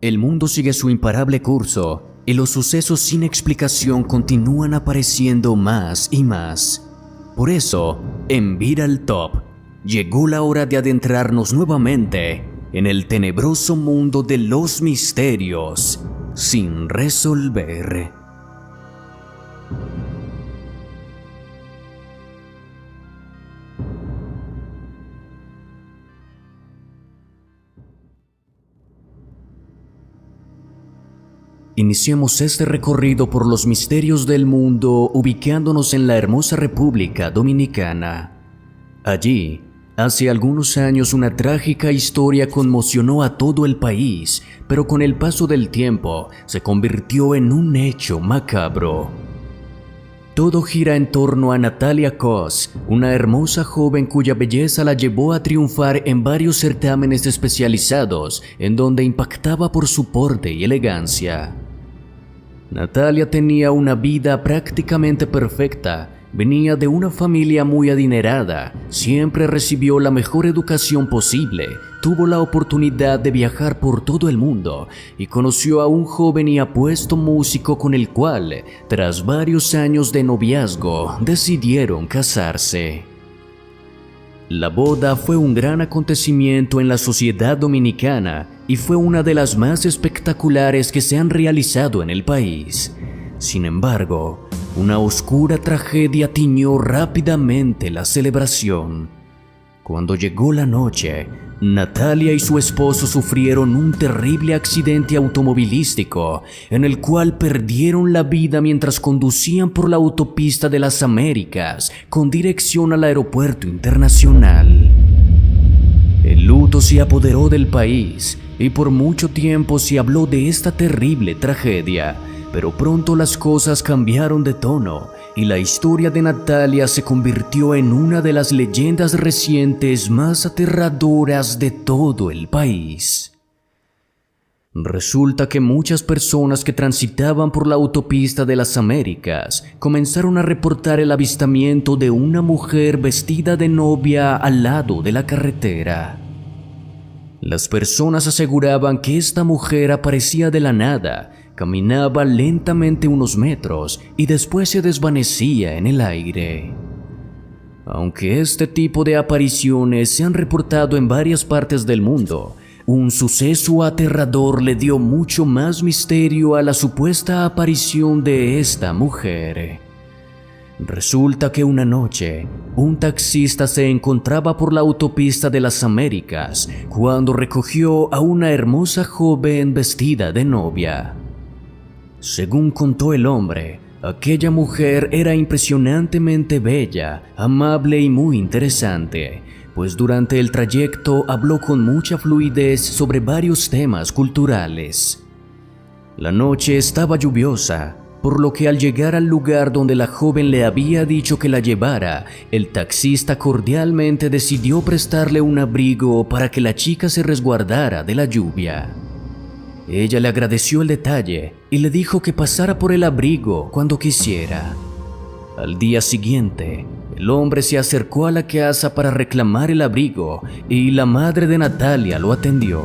El mundo sigue su imparable curso y los sucesos sin explicación continúan apareciendo más y más. Por eso, en Viral Top, llegó la hora de adentrarnos nuevamente en el tenebroso mundo de los misterios sin resolver. Iniciamos este recorrido por los misterios del mundo ubicándonos en la hermosa República Dominicana. Allí, hace algunos años una trágica historia conmocionó a todo el país, pero con el paso del tiempo se convirtió en un hecho macabro. Todo gira en torno a Natalia Cos, una hermosa joven cuya belleza la llevó a triunfar en varios certámenes especializados, en donde impactaba por su porte y elegancia. Natalia tenía una vida prácticamente perfecta, venía de una familia muy adinerada, siempre recibió la mejor educación posible, tuvo la oportunidad de viajar por todo el mundo y conoció a un joven y apuesto músico con el cual, tras varios años de noviazgo, decidieron casarse. La boda fue un gran acontecimiento en la sociedad dominicana y fue una de las más espectaculares que se han realizado en el país. Sin embargo, una oscura tragedia tiñó rápidamente la celebración. Cuando llegó la noche, Natalia y su esposo sufrieron un terrible accidente automovilístico en el cual perdieron la vida mientras conducían por la autopista de las Américas con dirección al aeropuerto internacional. El luto se apoderó del país y por mucho tiempo se habló de esta terrible tragedia, pero pronto las cosas cambiaron de tono y la historia de Natalia se convirtió en una de las leyendas recientes más aterradoras de todo el país. Resulta que muchas personas que transitaban por la autopista de las Américas comenzaron a reportar el avistamiento de una mujer vestida de novia al lado de la carretera. Las personas aseguraban que esta mujer aparecía de la nada, caminaba lentamente unos metros y después se desvanecía en el aire. Aunque este tipo de apariciones se han reportado en varias partes del mundo, un suceso aterrador le dio mucho más misterio a la supuesta aparición de esta mujer. Resulta que una noche, un taxista se encontraba por la autopista de las Américas cuando recogió a una hermosa joven vestida de novia. Según contó el hombre, aquella mujer era impresionantemente bella, amable y muy interesante, pues durante el trayecto habló con mucha fluidez sobre varios temas culturales. La noche estaba lluviosa, por lo que al llegar al lugar donde la joven le había dicho que la llevara, el taxista cordialmente decidió prestarle un abrigo para que la chica se resguardara de la lluvia. Ella le agradeció el detalle y le dijo que pasara por el abrigo cuando quisiera. Al día siguiente, el hombre se acercó a la casa para reclamar el abrigo y la madre de Natalia lo atendió.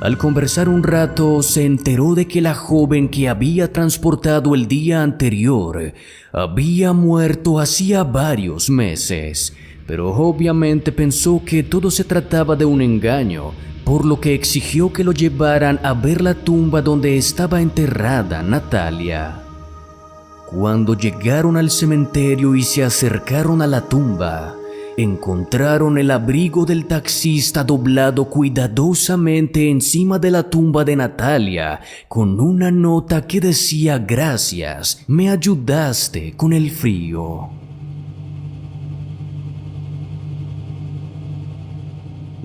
Al conversar un rato, se enteró de que la joven que había transportado el día anterior había muerto hacía varios meses, pero obviamente pensó que todo se trataba de un engaño, por lo que exigió que lo llevaran a ver la tumba donde estaba enterrada Natalia. Cuando llegaron al cementerio y se acercaron a la tumba, encontraron el abrigo del taxista doblado cuidadosamente encima de la tumba de Natalia, con una nota que decía: "Gracias, me ayudaste con el frío".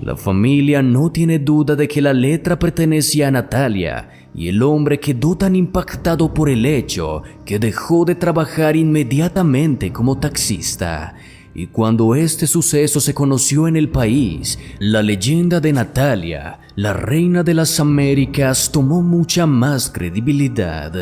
La familia no tiene duda de que la letra pertenecía a Natalia, y el hombre quedó tan impactado por el hecho que dejó de trabajar inmediatamente como taxista. Y cuando este suceso se conoció en el país, la leyenda de Natalia, la reina de las Américas, tomó mucha más credibilidad.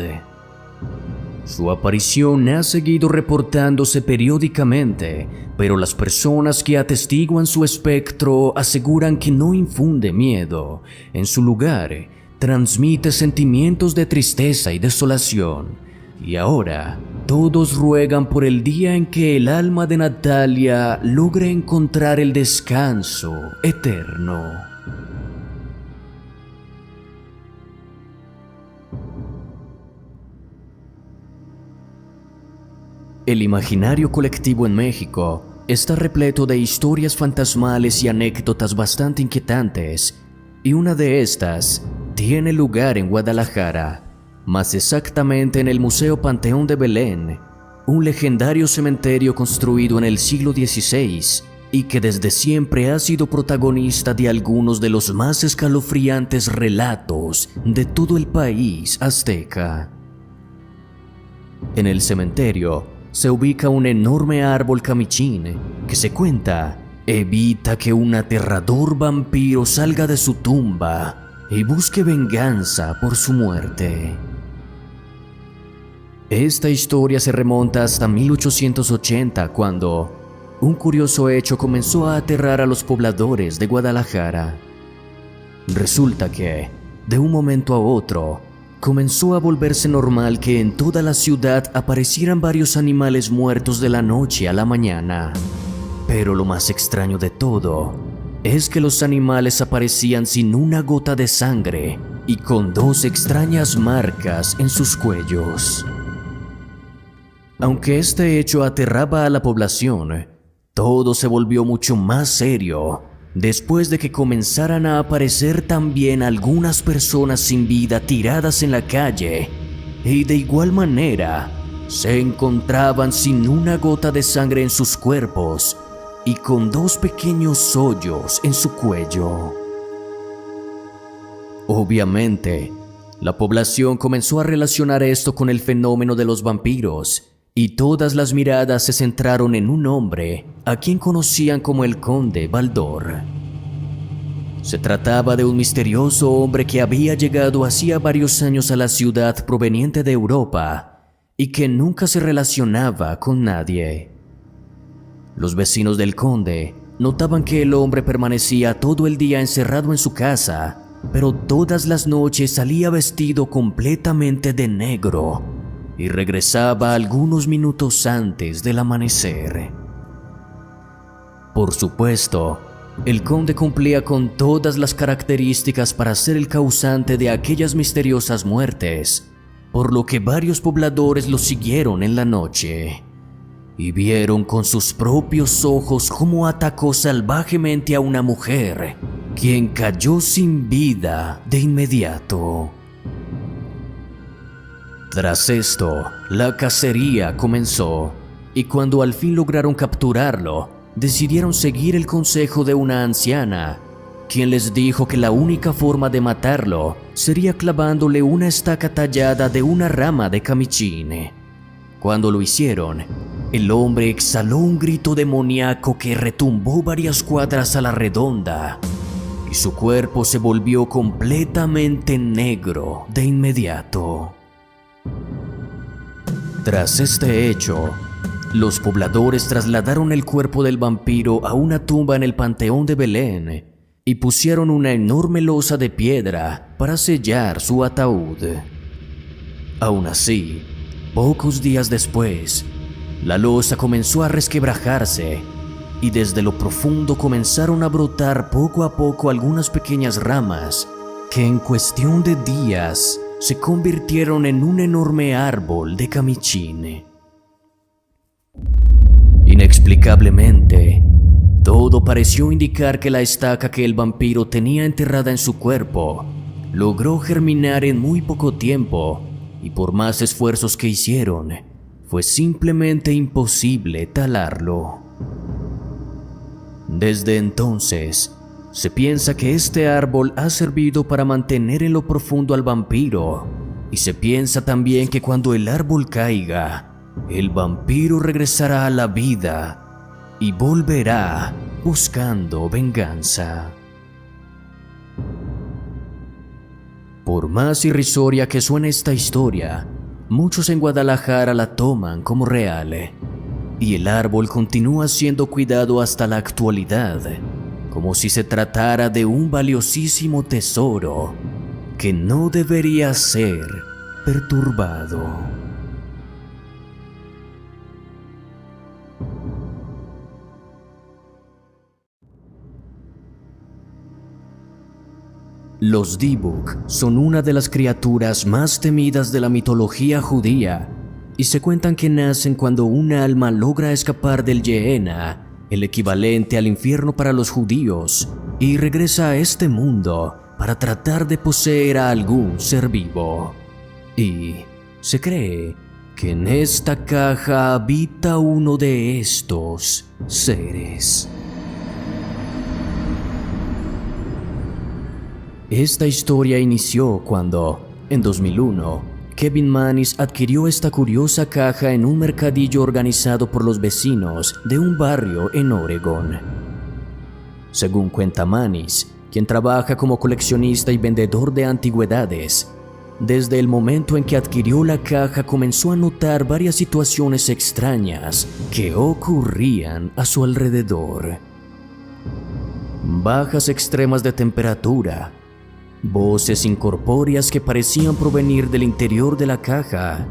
Su aparición ha seguido reportándose periódicamente, pero las personas que atestiguan su espectro aseguran que no infunde miedo. En su lugar, transmite sentimientos de tristeza y desolación, y ahora todos ruegan por el día en que el alma de Natalia logre encontrar el descanso eterno. El imaginario colectivo en México está repleto de historias fantasmales y anécdotas bastante inquietantes, y una de estas tiene lugar en Guadalajara, más exactamente en el Museo Panteón de Belén, un legendario cementerio construido en el siglo XVI y que desde siempre ha sido protagonista de algunos de los más escalofriantes relatos de todo el país azteca. En el cementerio se ubica un enorme árbol camichín que se cuenta evita que un aterrador vampiro salga de su tumba y busque venganza por su muerte. Esta historia se remonta hasta 1880, cuando un curioso hecho comenzó a aterrar a los pobladores de Guadalajara. Resulta que, de un momento a otro, comenzó a volverse normal que en toda la ciudad aparecieran varios animales muertos de la noche a la mañana. Pero lo más extraño de todo es que los animales aparecían sin una gota de sangre y con dos extrañas marcas en sus cuellos. Aunque este hecho aterraba a la población, todo se volvió mucho más serio después de que comenzaran a aparecer también algunas personas sin vida tiradas en la calle, y de igual manera se encontraban sin una gota de sangre en sus cuerpos y con dos pequeños hoyos en su cuello. Obviamente, la población comenzó a relacionar esto con el fenómeno de los vampiros, y todas las miradas se centraron en un hombre a quien conocían como el Conde Baldor. Se trataba de un misterioso hombre que había llegado hacía varios años a la ciudad proveniente de Europa y que nunca se relacionaba con nadie. Los vecinos del conde notaban que el hombre permanecía todo el día encerrado en su casa, pero todas las noches salía vestido completamente de negro y regresaba algunos minutos antes del amanecer. Por supuesto, el conde cumplía con todas las características para ser el causante de aquellas misteriosas muertes, por lo que varios pobladores lo siguieron en la noche y vieron con sus propios ojos cómo atacó salvajemente a una mujer, quien cayó sin vida de inmediato. Tras esto, la cacería comenzó, y cuando al fin lograron capturarlo, decidieron seguir el consejo de una anciana, quien les dijo que la única forma de matarlo sería clavándole una estaca tallada de una rama de camichín. Cuando lo hicieron, el hombre exhaló un grito demoníaco que retumbó varias cuadras a la redonda, y su cuerpo se volvió completamente negro de inmediato. Tras este hecho, los pobladores trasladaron el cuerpo del vampiro a una tumba en el Panteón de Belén y pusieron una enorme losa de piedra para sellar su ataúd. Aún así, pocos días después, la losa comenzó a resquebrajarse y desde lo profundo comenzaron a brotar poco a poco algunas pequeñas ramas que en cuestión de días se convirtieron en un enorme árbol de camichín. Inexplicablemente, todo pareció indicar que la estaca que el vampiro tenía enterrada en su cuerpo logró germinar en muy poco tiempo, y por más esfuerzos que hicieron, fue simplemente imposible talarlo. Desde entonces, se piensa que este árbol ha servido para mantener en lo profundo al vampiro, y se piensa también que cuando el árbol caiga, el vampiro regresará a la vida y volverá buscando venganza. Por más irrisoria que suene esta historia, muchos en Guadalajara la toman como real, y el árbol continúa siendo cuidado hasta la actualidad, como si se tratara de un valiosísimo tesoro que no debería ser perturbado. Los Dybbuk son una de las criaturas más temidas de la mitología judía y se cuentan que nacen cuando un alma logra escapar del Gehenna, el equivalente al infierno para los judíos, y regresa a este mundo para tratar de poseer a algún ser vivo. Y se cree que en esta caja habita uno de estos seres. Esta historia inició cuando, en 2001, Kevin Mannis adquirió esta curiosa caja en un mercadillo organizado por los vecinos de un barrio en Oregón. Según cuenta Mannis, quien trabaja como coleccionista y vendedor de antigüedades, desde el momento en que adquirió la caja comenzó a notar varias situaciones extrañas que ocurrían a su alrededor. Bajas extremas de temperatura, voces incorpóreas que parecían provenir del interior de la caja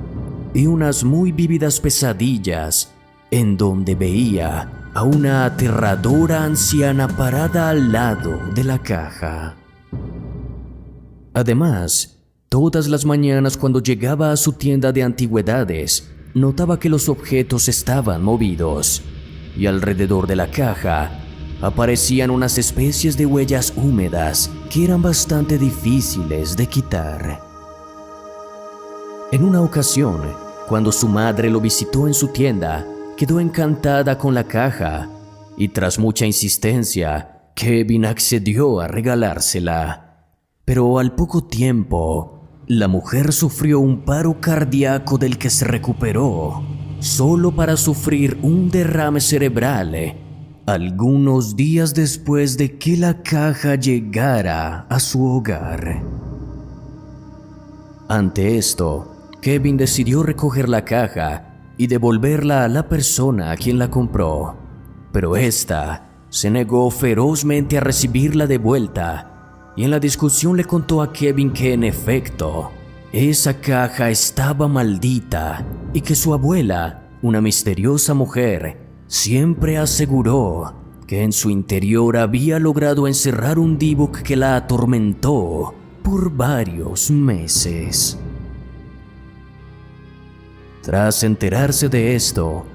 y unas muy vívidas pesadillas en donde veía a una aterradora anciana parada al lado de la caja. Además, todas las mañanas cuando llegaba a su tienda de antigüedades, notaba que los objetos estaban movidos y alrededor de la caja aparecían unas especies de huellas húmedas que eran bastante difíciles de quitar. En una ocasión, cuando su madre lo visitó en su tienda, quedó encantada con la caja y tras mucha insistencia, Kevin accedió a regalársela. Pero al poco tiempo, la mujer sufrió un paro cardíaco del que se recuperó, solo para sufrir un derrame cerebral algunos días después de que la caja llegara a su hogar. Ante esto, Kevin decidió recoger la caja y devolverla a la persona a quien la compró, pero ésta se negó ferozmente a recibirla de vuelta y en la discusión le contó a Kevin que en efecto, esa caja estaba maldita y que su abuela, una misteriosa mujer, siempre aseguró que en su interior había logrado encerrar un Dybbuk que la atormentó por varios meses. Tras enterarse de esto,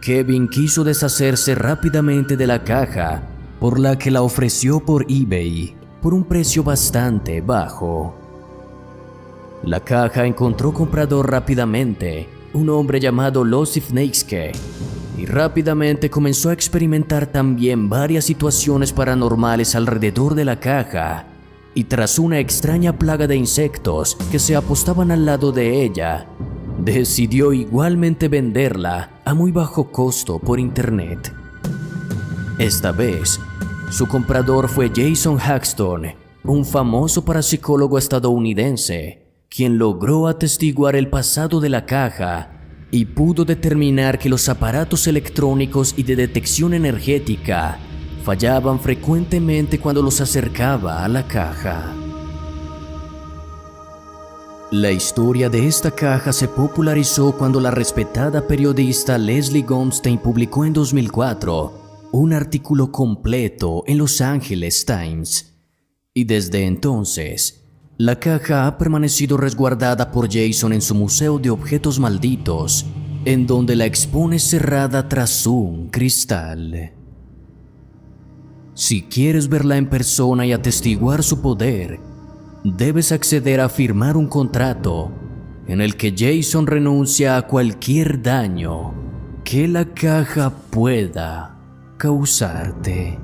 Kevin quiso deshacerse rápidamente de la caja, por la que la ofreció por eBay por un precio bastante bajo. La caja encontró comprador rápidamente, un hombre llamado Losif Neiske, y rápidamente comenzó a experimentar también varias situaciones paranormales alrededor de la caja, y tras una extraña plaga de insectos que se apostaban al lado de ella, decidió igualmente venderla a muy bajo costo por internet. Esta vez, su comprador fue Jason Haxton, un famoso parapsicólogo estadounidense, quien logró atestiguar el pasado de la caja y pudo determinar que los aparatos electrónicos y de detección energética fallaban frecuentemente cuando los acercaba a la caja. La historia de esta caja se popularizó cuando la respetada periodista Leslie Gonstein publicó en 2004 un artículo completo en Los Angeles Times, y desde entonces la caja ha permanecido resguardada por Jason en su museo de objetos malditos, en donde la expone cerrada tras un cristal. Si quieres verla en persona y atestiguar su poder, debes acceder a firmar un contrato en el que Jason renuncia a cualquier daño que la caja pueda causarte.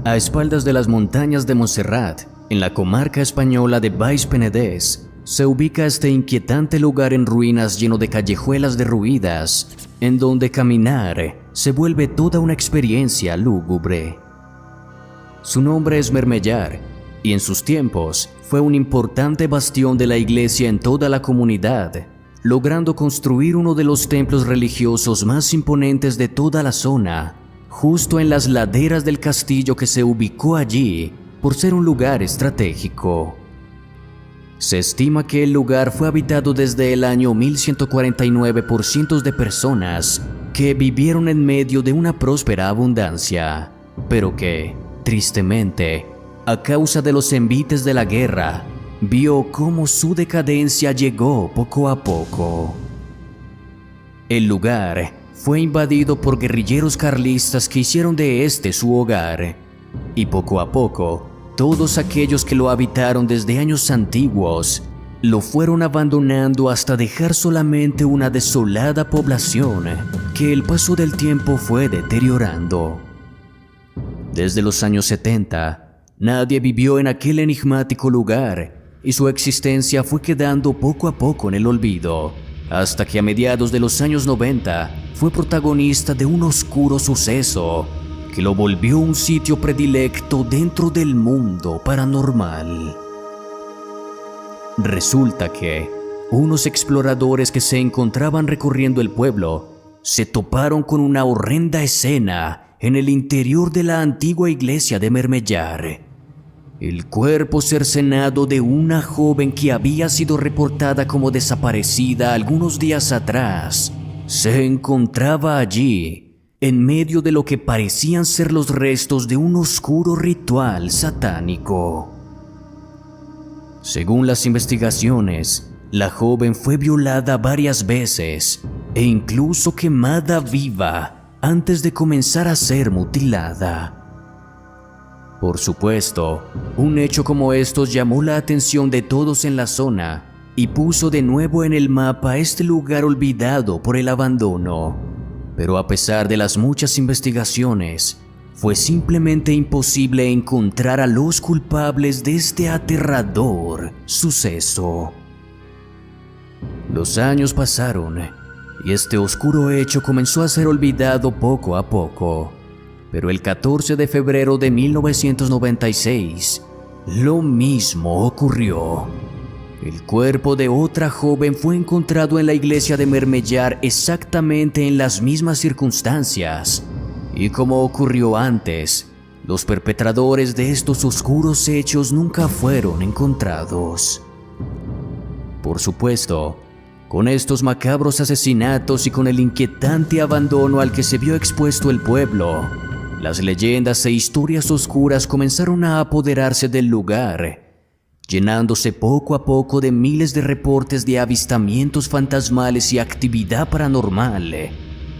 A espaldas de las montañas de Montserrat, en la comarca española de Baix Penedès, se ubica este inquietante lugar en ruinas lleno de callejuelas derruidas, en donde caminar se vuelve toda una experiencia lúgubre. Su nombre es Mermellar, y en sus tiempos fue un importante bastión de la iglesia en toda la comunidad, logrando construir uno de los templos religiosos más imponentes de toda la zona, justo en las laderas del castillo que se ubicó allí por ser un lugar estratégico. Se estima que el lugar fue habitado desde el año 1149 por cientos de personas que vivieron en medio de una próspera abundancia, pero que, tristemente, a causa de los envites de la guerra, vio cómo su decadencia llegó poco a poco. El lugar fue invadido por guerrilleros carlistas que hicieron de este su hogar, y poco a poco, todos aquellos que lo habitaron desde años antiguos lo fueron abandonando hasta dejar solamente una desolada población que el paso del tiempo fue deteriorando. Desde los años 70, nadie vivió en aquel enigmático lugar y su existencia fue quedando poco a poco en el olvido, hasta que a mediados de los años 90 fue protagonista de un oscuro suceso que lo volvió un sitio predilecto dentro del mundo paranormal. Resulta que unos exploradores que se encontraban recorriendo el pueblo se toparon con una horrenda escena en el interior de la antigua iglesia de Mermellar. El cuerpo cercenado de una joven que había sido reportada como desaparecida algunos días atrás se encontraba allí, en medio de lo que parecían ser los restos de un oscuro ritual satánico. Según las investigaciones, la joven fue violada varias veces e incluso quemada viva antes de comenzar a ser mutilada. Por supuesto, un hecho como estos llamó la atención de todos en la zona y puso de nuevo en el mapa este lugar olvidado por el abandono. Pero a pesar de las muchas investigaciones, fue simplemente imposible encontrar a los culpables de este aterrador suceso. Los años pasaron y este oscuro hecho comenzó a ser olvidado poco a poco. Pero el 14 de febrero de 1996, lo mismo ocurrió. El cuerpo de otra joven fue encontrado en la iglesia de Mermellar exactamente en las mismas circunstancias. Y como ocurrió antes, los perpetradores de estos oscuros hechos nunca fueron encontrados. Por supuesto, con estos macabros asesinatos y con el inquietante abandono al que se vio expuesto el pueblo, las leyendas e historias oscuras comenzaron a apoderarse del lugar, llenándose poco a poco de miles de reportes de avistamientos fantasmales y actividad paranormal,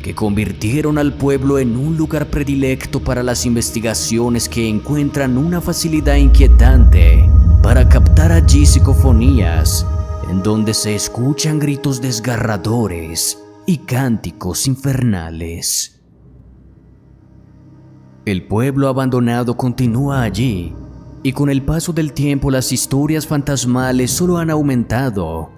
que convirtieron al pueblo en un lugar predilecto para las investigaciones que encuentran una facilidad inquietante para captar allí psicofonías, en donde se escuchan gritos desgarradores y cánticos infernales. El pueblo abandonado continúa allí, y con el paso del tiempo las historias fantasmales solo han aumentado,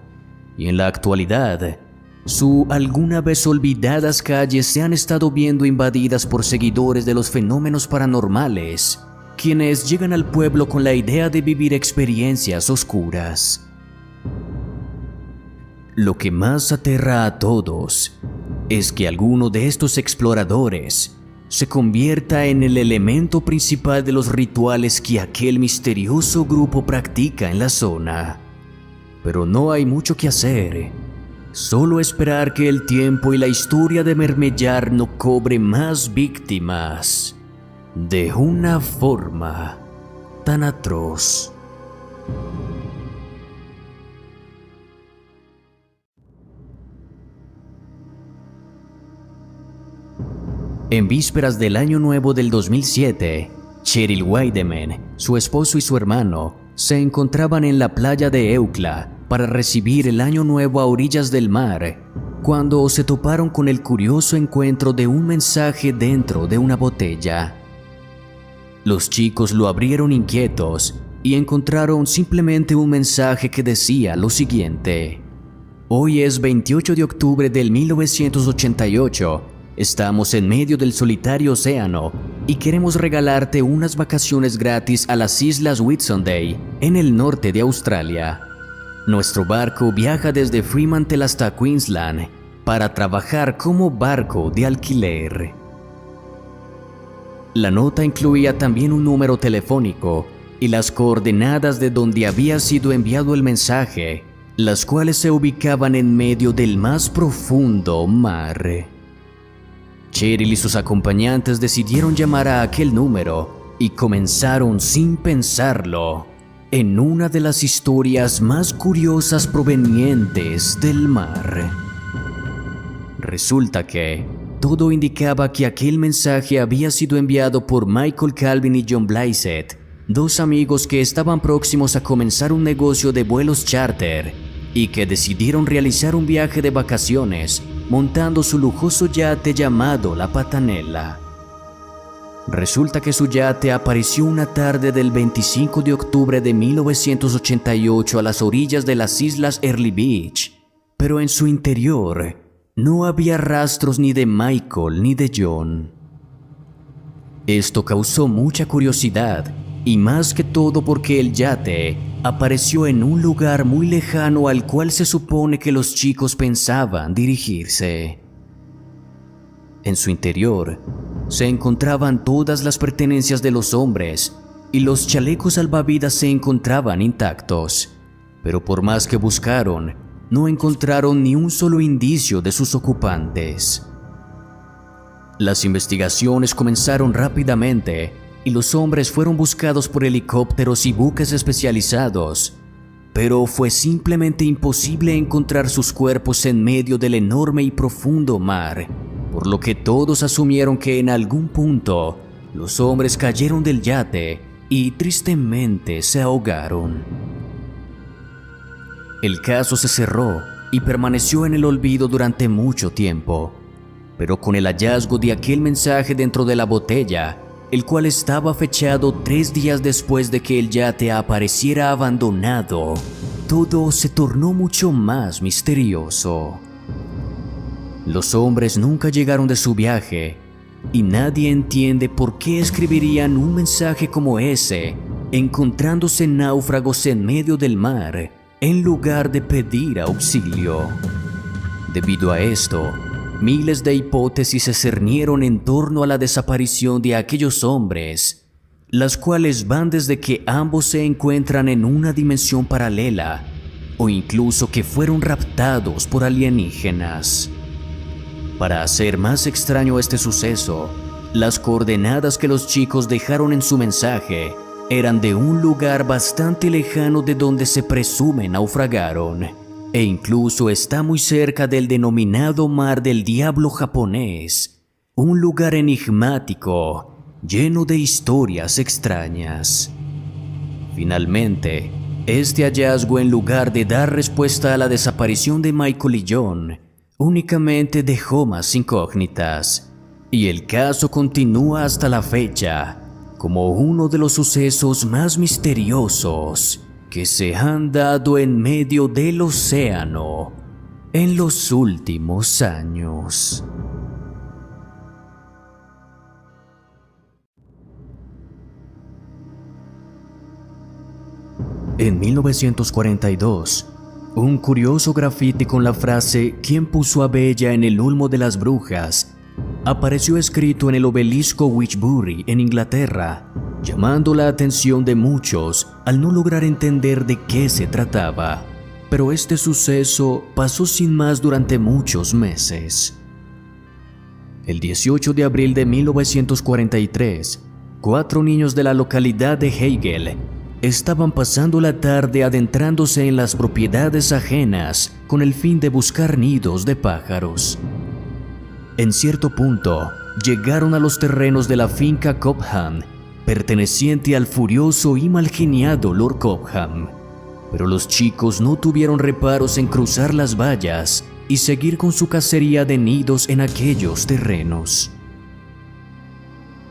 y en la actualidad, sus alguna vez olvidadas calles se han estado viendo invadidas por seguidores de los fenómenos paranormales, quienes llegan al pueblo con la idea de vivir experiencias oscuras. Lo que más aterra a todos es que alguno de estos exploradores se convierta en el elemento principal de los rituales que aquel misterioso grupo practica en la zona. Pero no hay mucho que hacer, solo esperar que el tiempo y la historia de Mermellar no cobre más víctimas de una forma tan atroz. En vísperas del Año Nuevo del 2007, Cheryl Weideman, su esposo y su hermano se encontraban en la playa de Eucla para recibir el Año Nuevo a orillas del mar, cuando se toparon con el curioso encuentro de un mensaje dentro de una botella. Los chicos lo abrieron inquietos y encontraron simplemente un mensaje que decía lo siguiente: Hoy es 28 de octubre del 1988. Estamos en medio del solitario océano y queremos regalarte unas vacaciones gratis a las Islas Whitsunday en el norte de Australia. Nuestro barco viaja desde Fremantle hasta Queensland para trabajar como barco de alquiler. La nota incluía también un número telefónico y las coordenadas de donde había sido enviado el mensaje, las cuales se ubicaban en medio del más profundo mar. Cheryl y sus acompañantes decidieron llamar a aquel número y comenzaron sin pensarlo en una de las historias más curiosas provenientes del mar. Resulta que todo indicaba que aquel mensaje había sido enviado por Michael Calvin y John Blysett, dos amigos que estaban próximos a comenzar un negocio de vuelos charter y que decidieron realizar un viaje de vacaciones montando su lujoso yate llamado la Patanella. Resulta que su yate apareció una tarde del 25 de octubre de 1988 a las orillas de las islas Early Beach, pero en su interior no había rastros ni de Michael ni de John. Esto causó mucha curiosidad, y más que todo porque el yate apareció en un lugar muy lejano al cual se supone que los chicos pensaban dirigirse. En su interior se encontraban todas las pertenencias de los hombres y los chalecos salvavidas se encontraban intactos, pero por más que buscaron, no encontraron ni un solo indicio de sus ocupantes. Las investigaciones comenzaron rápidamente y los hombres fueron buscados por helicópteros y buques especializados, pero fue simplemente imposible encontrar sus cuerpos en medio del enorme y profundo mar, por lo que todos asumieron que en algún punto los hombres cayeron del yate y tristemente se ahogaron. El caso se cerró y permaneció en el olvido durante mucho tiempo, pero con el hallazgo de aquel mensaje dentro de la botella, el cual estaba fechado 3 días después de que el yate apareciera abandonado, todo se tornó mucho más misterioso. Los hombres nunca llegaron de su viaje y nadie entiende por qué escribirían un mensaje como ese, encontrándose náufragos en medio del mar, en lugar de pedir auxilio. Debido a esto, miles de hipótesis se cernieron en torno a la desaparición de aquellos hombres, las cuales van desde que ambos se encuentran en una dimensión paralela o incluso que fueron raptados por alienígenas. Para hacer más extraño este suceso, las coordenadas que los chicos dejaron en su mensaje eran de un lugar bastante lejano de donde se presume naufragaron, e incluso está muy cerca del denominado Mar del Diablo japonés, un lugar enigmático, lleno de historias extrañas. Finalmente, este hallazgo, en lugar de dar respuesta a la desaparición de Michael y John, únicamente dejó más incógnitas, y el caso continúa hasta la fecha como uno de los sucesos más misteriosos que se han dado en medio del océano en los últimos años. En 1942, un curioso grafiti con la frase "¿Quién puso a Bella en el olmo de las brujas?" apareció escrito en el obelisco Witchbury en Inglaterra, llamando la atención de muchos al no lograr entender de qué se trataba. Pero este suceso pasó sin más durante muchos meses. El 18 de abril de 1943, 4 niños de la localidad de Hegel estaban pasando la tarde adentrándose en las propiedades ajenas con el fin de buscar nidos de pájaros. En cierto punto, llegaron a los terrenos de la finca Cobham, perteneciente al furioso y malgeniado Lord Cobham. Pero los chicos no tuvieron reparos en cruzar las vallas y seguir con su cacería de nidos en aquellos terrenos.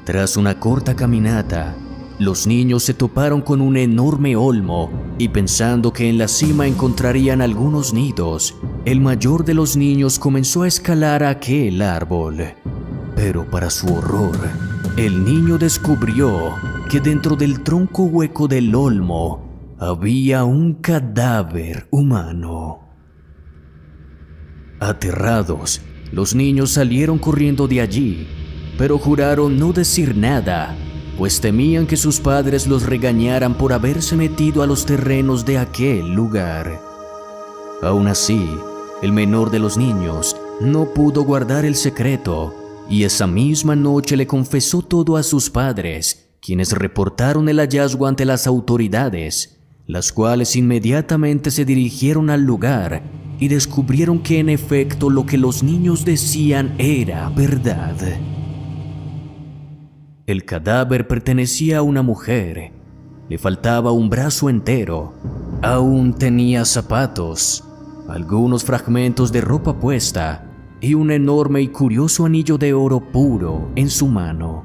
Tras una corta caminata, los niños se toparon con un enorme olmo y, pensando que en la cima encontrarían algunos nidos, el mayor de los niños comenzó a escalar aquel árbol. Pero para su horror, el niño descubrió que dentro del tronco hueco del olmo había un cadáver humano. Aterrados, los niños salieron corriendo de allí, pero juraron no decir nada, pues temían que sus padres los regañaran por haberse metido a los terrenos de aquel lugar. Aún así, el menor de los niños no pudo guardar el secreto y esa misma noche le confesó todo a sus padres, quienes reportaron el hallazgo ante las autoridades, las cuales inmediatamente se dirigieron al lugar y descubrieron que en efecto lo que los niños decían era verdad. El cadáver pertenecía a una mujer. Le faltaba un brazo entero. Aún tenía zapatos, algunos fragmentos de ropa puesta y un enorme y curioso anillo de oro puro en su mano.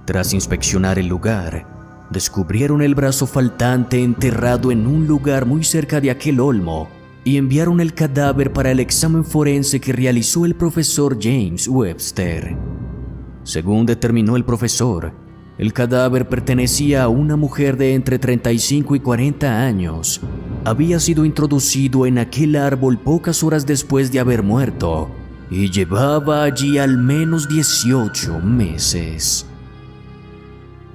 Tras inspeccionar el lugar, descubrieron el brazo faltante enterrado en un lugar muy cerca de aquel olmo y enviaron el cadáver para el examen forense que realizó el profesor James Webster. Según determinó el profesor, el cadáver pertenecía a una mujer de entre 35 y 40 años. Había sido introducido en aquel árbol pocas horas después de haber muerto y llevaba allí al menos 18 meses.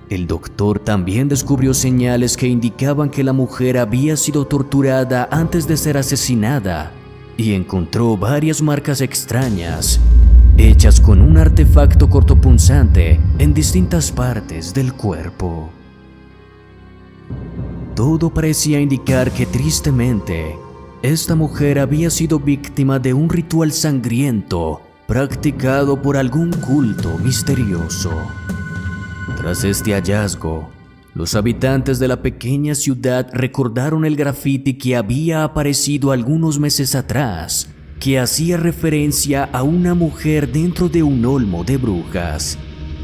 El doctor también descubrió señales que indicaban que la mujer había sido torturada antes de ser asesinada y encontró varias marcas extrañas hechas con un artefacto cortopunzante en distintas partes del cuerpo. Todo parecía indicar que tristemente, esta mujer había sido víctima de un ritual sangriento practicado por algún culto misterioso. Tras este hallazgo, los habitantes de la pequeña ciudad recordaron el grafiti que había aparecido algunos meses atrás, que hacía referencia a una mujer dentro de un olmo de brujas.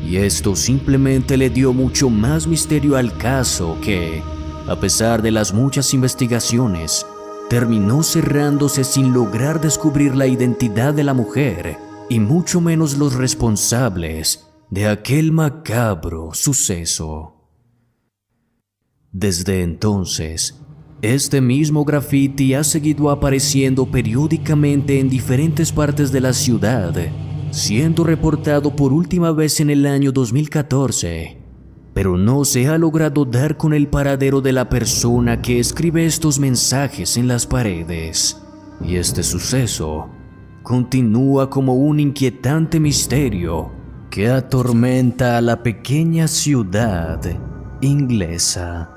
Y esto simplemente le dio mucho más misterio al caso que, a pesar de las muchas investigaciones, terminó cerrándose sin lograr descubrir la identidad de la mujer y mucho menos los responsables de aquel macabro suceso. Desde entonces, este mismo grafiti ha seguido apareciendo periódicamente en diferentes partes de la ciudad, siendo reportado por última vez en el año 2014, pero no se ha logrado dar con el paradero de la persona que escribe estos mensajes en las paredes, y este suceso continúa como un inquietante misterio que atormenta a la pequeña ciudad inglesa.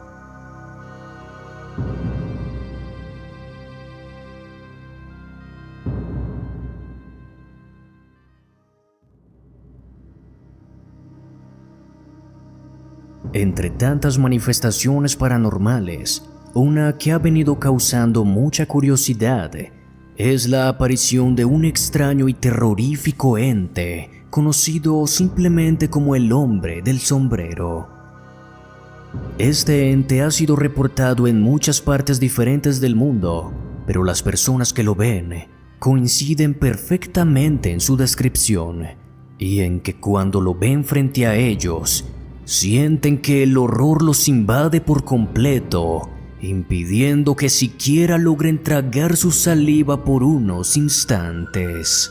Entre tantas manifestaciones paranormales, una que ha venido causando mucha curiosidad es la aparición de un extraño y terrorífico ente conocido simplemente como el hombre del sombrero. Este ente ha sido reportado en muchas partes diferentes del mundo, pero las personas que lo ven coinciden perfectamente en su descripción y en que cuando lo ven frente a ellos, sienten que el horror los invade por completo, impidiendo que siquiera logren tragar su saliva por unos instantes.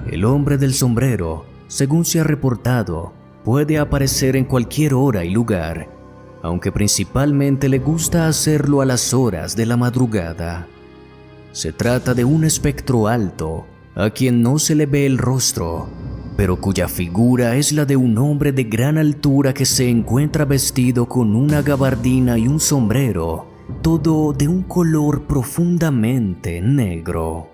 El hombre del sombrero, según se ha reportado, puede aparecer en cualquier hora y lugar, aunque principalmente le gusta hacerlo a las horas de la madrugada. Se trata de un espectro alto, a quien no se le ve el rostro, pero cuya figura es la de un hombre de gran altura que se encuentra vestido con una gabardina y un sombrero, todo de un color profundamente negro.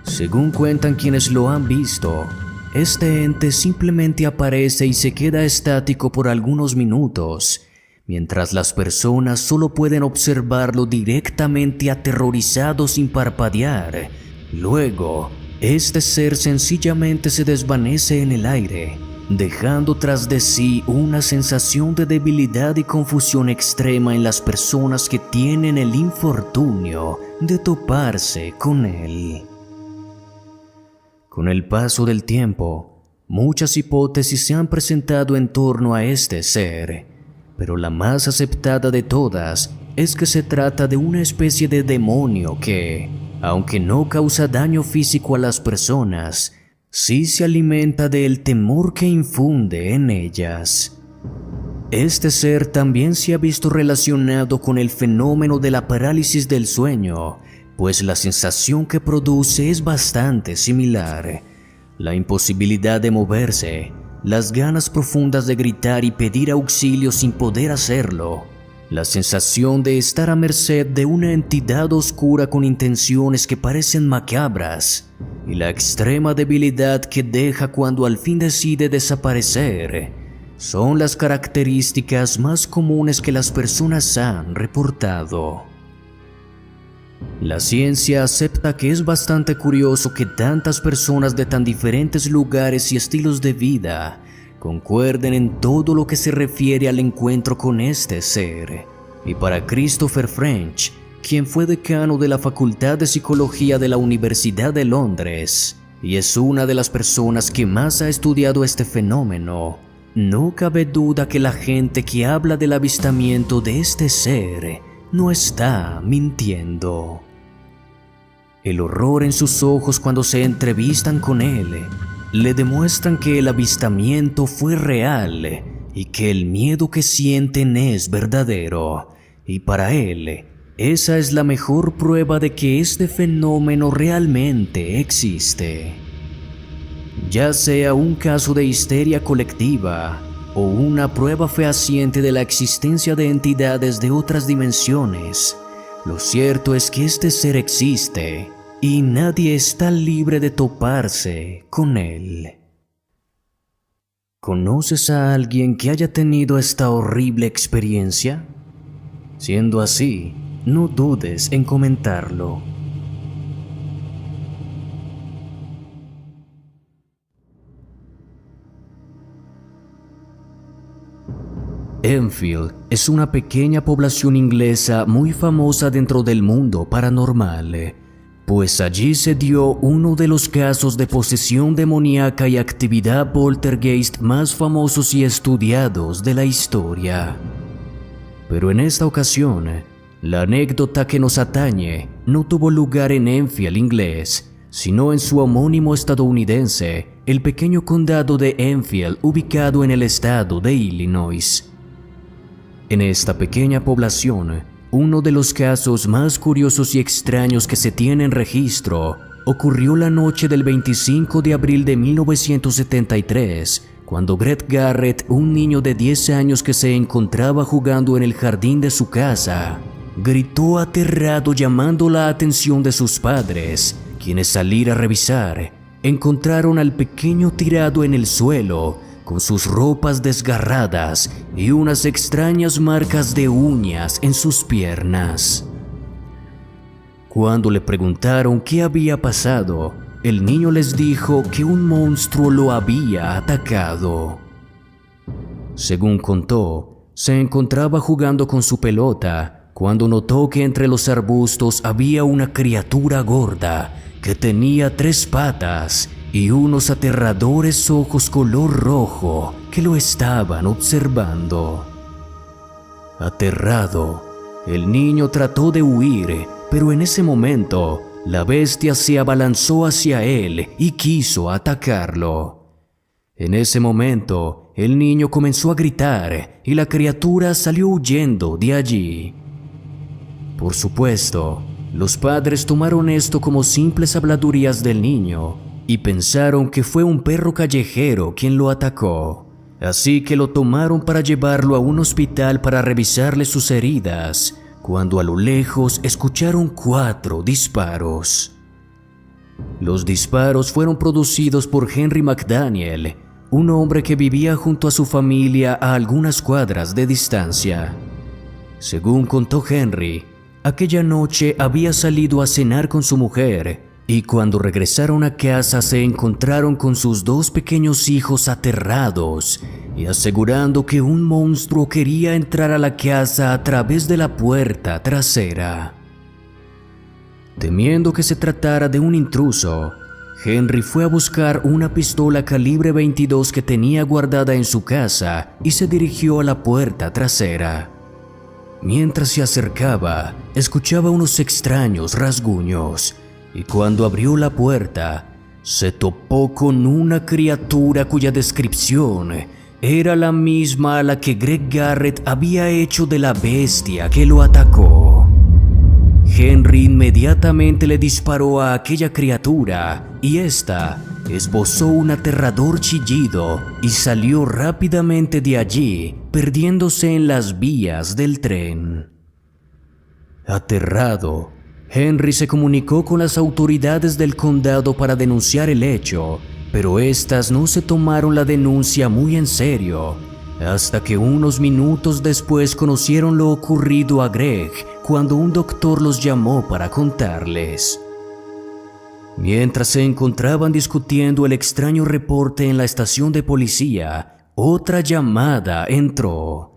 Según cuentan quienes lo han visto, este ente simplemente aparece y se queda estático por algunos minutos, mientras las personas solo pueden observarlo directamente aterrorizados sin parpadear. Luego, este ser sencillamente se desvanece en el aire, dejando tras de sí una sensación de debilidad y confusión extrema en las personas que tienen el infortunio de toparse con él. Con el paso del tiempo, muchas hipótesis se han presentado en torno a este ser, pero la más aceptada de todas es que se trata de una especie de demonio que, aunque no causa daño físico a las personas, sí se alimenta del temor que infunde en ellas. Este ser también se ha visto relacionado con el fenómeno de la parálisis del sueño, pues la sensación que produce es bastante similar. La imposibilidad de moverse, las ganas profundas de gritar y pedir auxilio sin poder hacerlo, la sensación de estar a merced de una entidad oscura con intenciones que parecen macabras, y la extrema debilidad que deja cuando al fin decide desaparecer, son las características más comunes que las personas han reportado. La ciencia acepta que es bastante curioso que tantas personas de tan diferentes lugares y estilos de vida concuerden en todo lo que se refiere al encuentro con este ser. Y para Christopher French, quien fue decano de la Facultad de Psicología de la Universidad de Londres, y es una de las personas que más ha estudiado este fenómeno, no cabe duda que la gente que habla del avistamiento de este ser no está mintiendo. El horror en sus ojos cuando se entrevistan con él le demuestran que el avistamiento fue real y que el miedo que sienten es verdadero. Y para él, esa es la mejor prueba de que este fenómeno realmente existe. Ya sea un caso de histeria colectiva o una prueba fehaciente de la existencia de entidades de otras dimensiones, lo cierto es que este ser existe y nadie está libre de toparse con él. ¿Conoces a alguien que haya tenido esta horrible experiencia? Siendo así, no dudes en comentarlo. Enfield es una pequeña población inglesa muy famosa dentro del mundo paranormal, pues allí se dio uno de los casos de posesión demoníaca y actividad poltergeist más famosos y estudiados de la historia. Pero en esta ocasión, la anécdota que nos atañe no tuvo lugar en Enfield inglés, sino en su homónimo estadounidense, el pequeño condado de Enfield ubicado en el estado de Illinois. En esta pequeña población, uno de los casos más curiosos y extraños que se tiene en registro ocurrió la noche del 25 de abril de 1973, cuando Greg Garrett, un niño de 10 años que se encontraba jugando en el jardín de su casa, gritó aterrado llamando la atención de sus padres, quienes al ir a revisar, encontraron al pequeño tirado en el suelo, con sus ropas desgarradas y unas extrañas marcas de uñas en sus piernas. Cuando le preguntaron qué había pasado, el niño les dijo que un monstruo lo había atacado. Según contó, se encontraba jugando con su pelota cuando notó que entre los arbustos había una criatura gorda que tenía 3 patas y unos aterradores ojos color rojo que lo estaban observando. Aterrado, el niño trató de huir, pero en ese momento la bestia se abalanzó hacia él y quiso atacarlo. En ese momento, el niño comenzó a gritar y la criatura salió huyendo de allí. Por supuesto, los padres tomaron esto como simples habladurías del niño y pensaron que fue un perro callejero quien lo atacó. Así que lo tomaron para llevarlo a un hospital para revisarle sus heridas, cuando a lo lejos escucharon 4 disparos. Los disparos fueron producidos por Henry McDaniel, un hombre que vivía junto a su familia a algunas cuadras de distancia. Según contó Henry, aquella noche había salido a cenar con su mujer y cuando regresaron a casa se encontraron con sus 2 pequeños hijos aterrados y asegurando que un monstruo quería entrar a la casa a través de la puerta trasera. Temiendo que se tratara de un intruso, Henry fue a buscar una pistola calibre 22 que tenía guardada en su casa y se dirigió a la puerta trasera. Mientras se acercaba, escuchaba unos extraños rasguños y cuando abrió la puerta, se topó con una criatura cuya descripción era la misma a la que Greg Garrett había hecho de la bestia que lo atacó. Henry inmediatamente le disparó a aquella criatura y ésta esbozó un aterrador chillido y salió rápidamente de allí, perdiéndose en las vías del tren. Aterrado, Henry se comunicó con las autoridades del condado para denunciar el hecho, pero estas no se tomaron la denuncia muy en serio, hasta que unos minutos después conocieron lo ocurrido a Greg cuando un doctor los llamó para contarles. Mientras se encontraban discutiendo el extraño reporte en la estación de policía, otra llamada entró.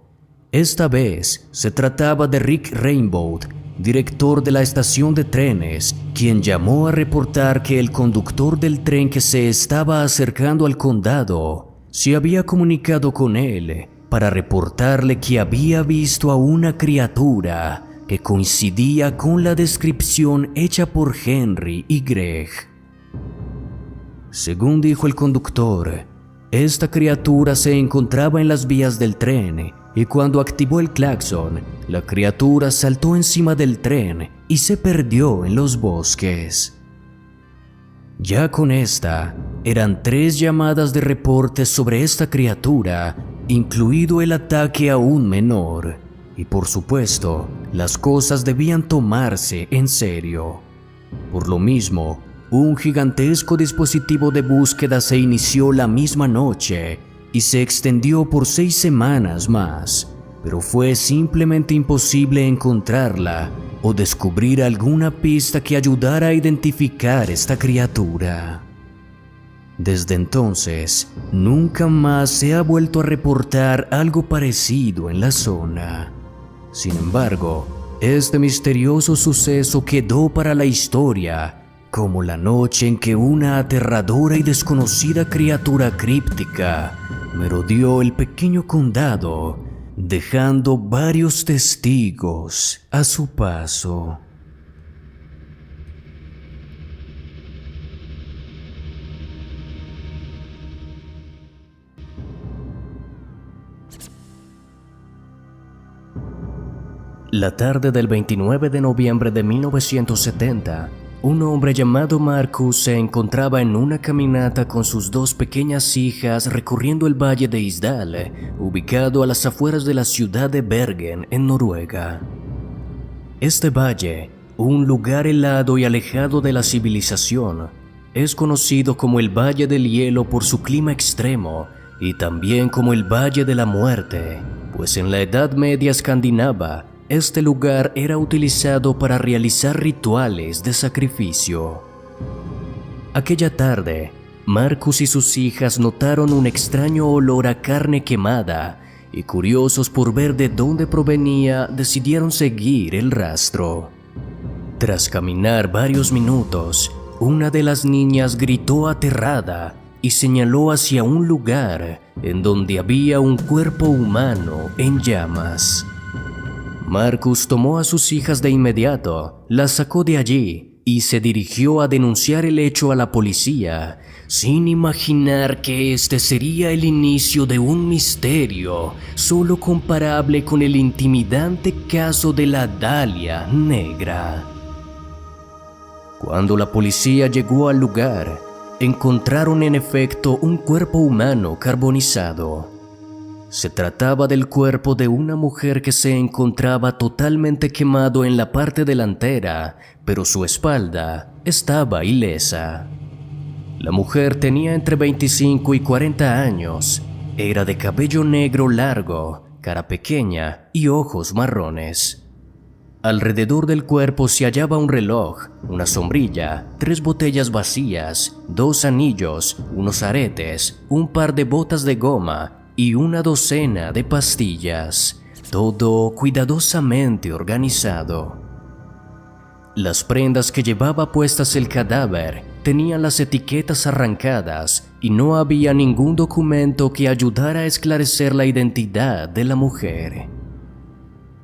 Esta vez se trataba de Rick Rainbow, director de la estación de trenes, quien llamó a reportar que el conductor del tren que se estaba acercando al condado se había comunicado con él para reportarle que había visto a una criatura que coincidía con la descripción hecha por Henry y Greg. Según dijo el conductor, esta criatura se encontraba en las vías del tren y cuando activó el claxon, la criatura saltó encima del tren y se perdió en los bosques. Ya con esta, eran 3 llamadas de reportes sobre esta criatura, incluido el ataque a un menor. Y por supuesto, las cosas debían tomarse en serio. Por lo mismo, un gigantesco dispositivo de búsqueda se inició la misma noche y se extendió por 6 semanas más, pero fue simplemente imposible encontrarla o descubrir alguna pista que ayudara a identificar esta criatura. Desde entonces, nunca más se ha vuelto a reportar algo parecido en la zona. Sin embargo, este misterioso suceso quedó para la historia como la noche en que una aterradora y desconocida criatura críptica merodeó el pequeño condado, dejando varios testigos a su paso. La tarde del 29 de noviembre de 1970, un hombre llamado Marcus se encontraba en una caminata con sus 2 pequeñas hijas recorriendo el valle de Isdal, ubicado a las afueras de la ciudad de Bergen, en Noruega. Este valle, un lugar helado y alejado de la civilización, es conocido como el Valle del Hielo por su clima extremo y también como el Valle de la Muerte, pues en la Edad Media escandinava, este lugar era utilizado para realizar rituales de sacrificio. Aquella tarde, Marcus y sus hijas notaron un extraño olor a carne quemada y, curiosos por ver de dónde provenía, decidieron seguir el rastro. Tras caminar varios minutos, una de las niñas gritó aterrada y señaló hacia un lugar en donde había un cuerpo humano en llamas. Marcus tomó a sus hijas de inmediato, las sacó de allí y se dirigió a denunciar el hecho a la policía, sin imaginar que este sería el inicio de un misterio solo comparable con el intimidante caso de la Dalia Negra. Cuando la policía llegó al lugar, encontraron en efecto un cuerpo humano carbonizado. Se trataba del cuerpo de una mujer que se encontraba totalmente quemado en la parte delantera, pero su espalda estaba ilesa. La mujer tenía entre 25 y 40 años, era de cabello negro largo, cara pequeña y ojos marrones. Alrededor del cuerpo se hallaba un reloj, una sombrilla, 3 botellas vacías, 2 anillos, unos aretes, un par de botas de goma y una docena de pastillas, todo cuidadosamente organizado. Las prendas que llevaba puestas el cadáver tenían las etiquetas arrancadas y no había ningún documento que ayudara a esclarecer la identidad de la mujer.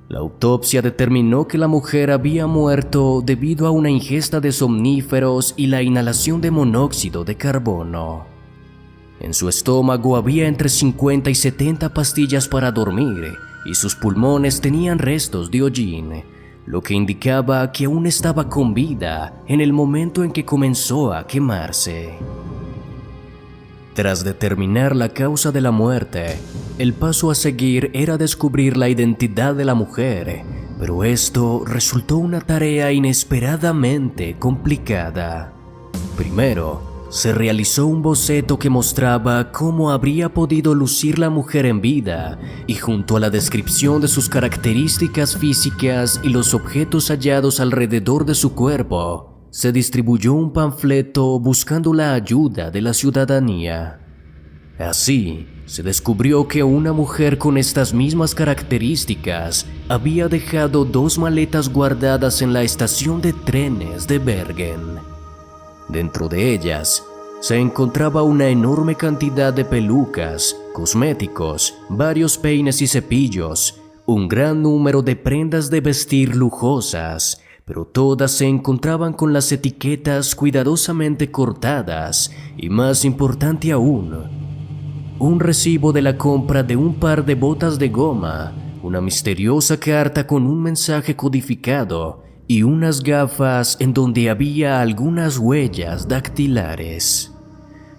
La autopsia determinó que la mujer había muerto debido a una ingesta de somníferos y la inhalación de monóxido de carbono. En su estómago había entre 50 y 70 pastillas para dormir y sus pulmones tenían restos de hollín, lo que indicaba que aún estaba con vida en el momento en que comenzó a quemarse. Tras determinar la causa de la muerte, el paso a seguir era descubrir la identidad de la mujer, pero esto resultó una tarea inesperadamente complicada. Primero, se realizó un boceto que mostraba cómo habría podido lucir la mujer en vida, y junto a la descripción de sus características físicas y los objetos hallados alrededor de su cuerpo, se distribuyó un panfleto buscando la ayuda de la ciudadanía. Así, se descubrió que una mujer con estas mismas características había dejado 2 maletas guardadas en la estación de trenes de Bergen. Dentro de ellas, se encontraba una enorme cantidad de pelucas, cosméticos, varios peines y cepillos, un gran número de prendas de vestir lujosas, pero todas se encontraban con las etiquetas cuidadosamente cortadas y, más importante aún, un recibo de la compra de un par de botas de goma, una misteriosa carta con un mensaje codificado y unas gafas en donde había algunas huellas dactilares.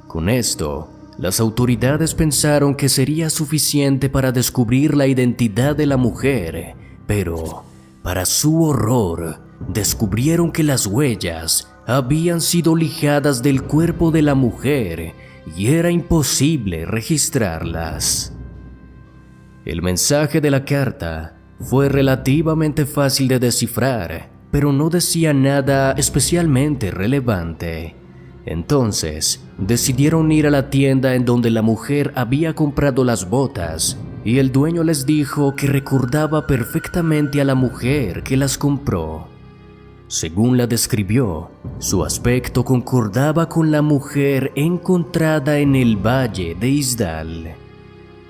Con esto, las autoridades pensaron que sería suficiente para descubrir la identidad de la mujer, pero, para su horror, descubrieron que las huellas habían sido lijadas del cuerpo de la mujer y era imposible registrarlas. El mensaje de la carta fue relativamente fácil de descifrar, pero no decía nada especialmente relevante. Entonces, decidieron ir a la tienda en donde la mujer había comprado las botas, y el dueño les dijo que recordaba perfectamente a la mujer que las compró. Según la describió, su aspecto concordaba con la mujer encontrada en el valle de Isdal.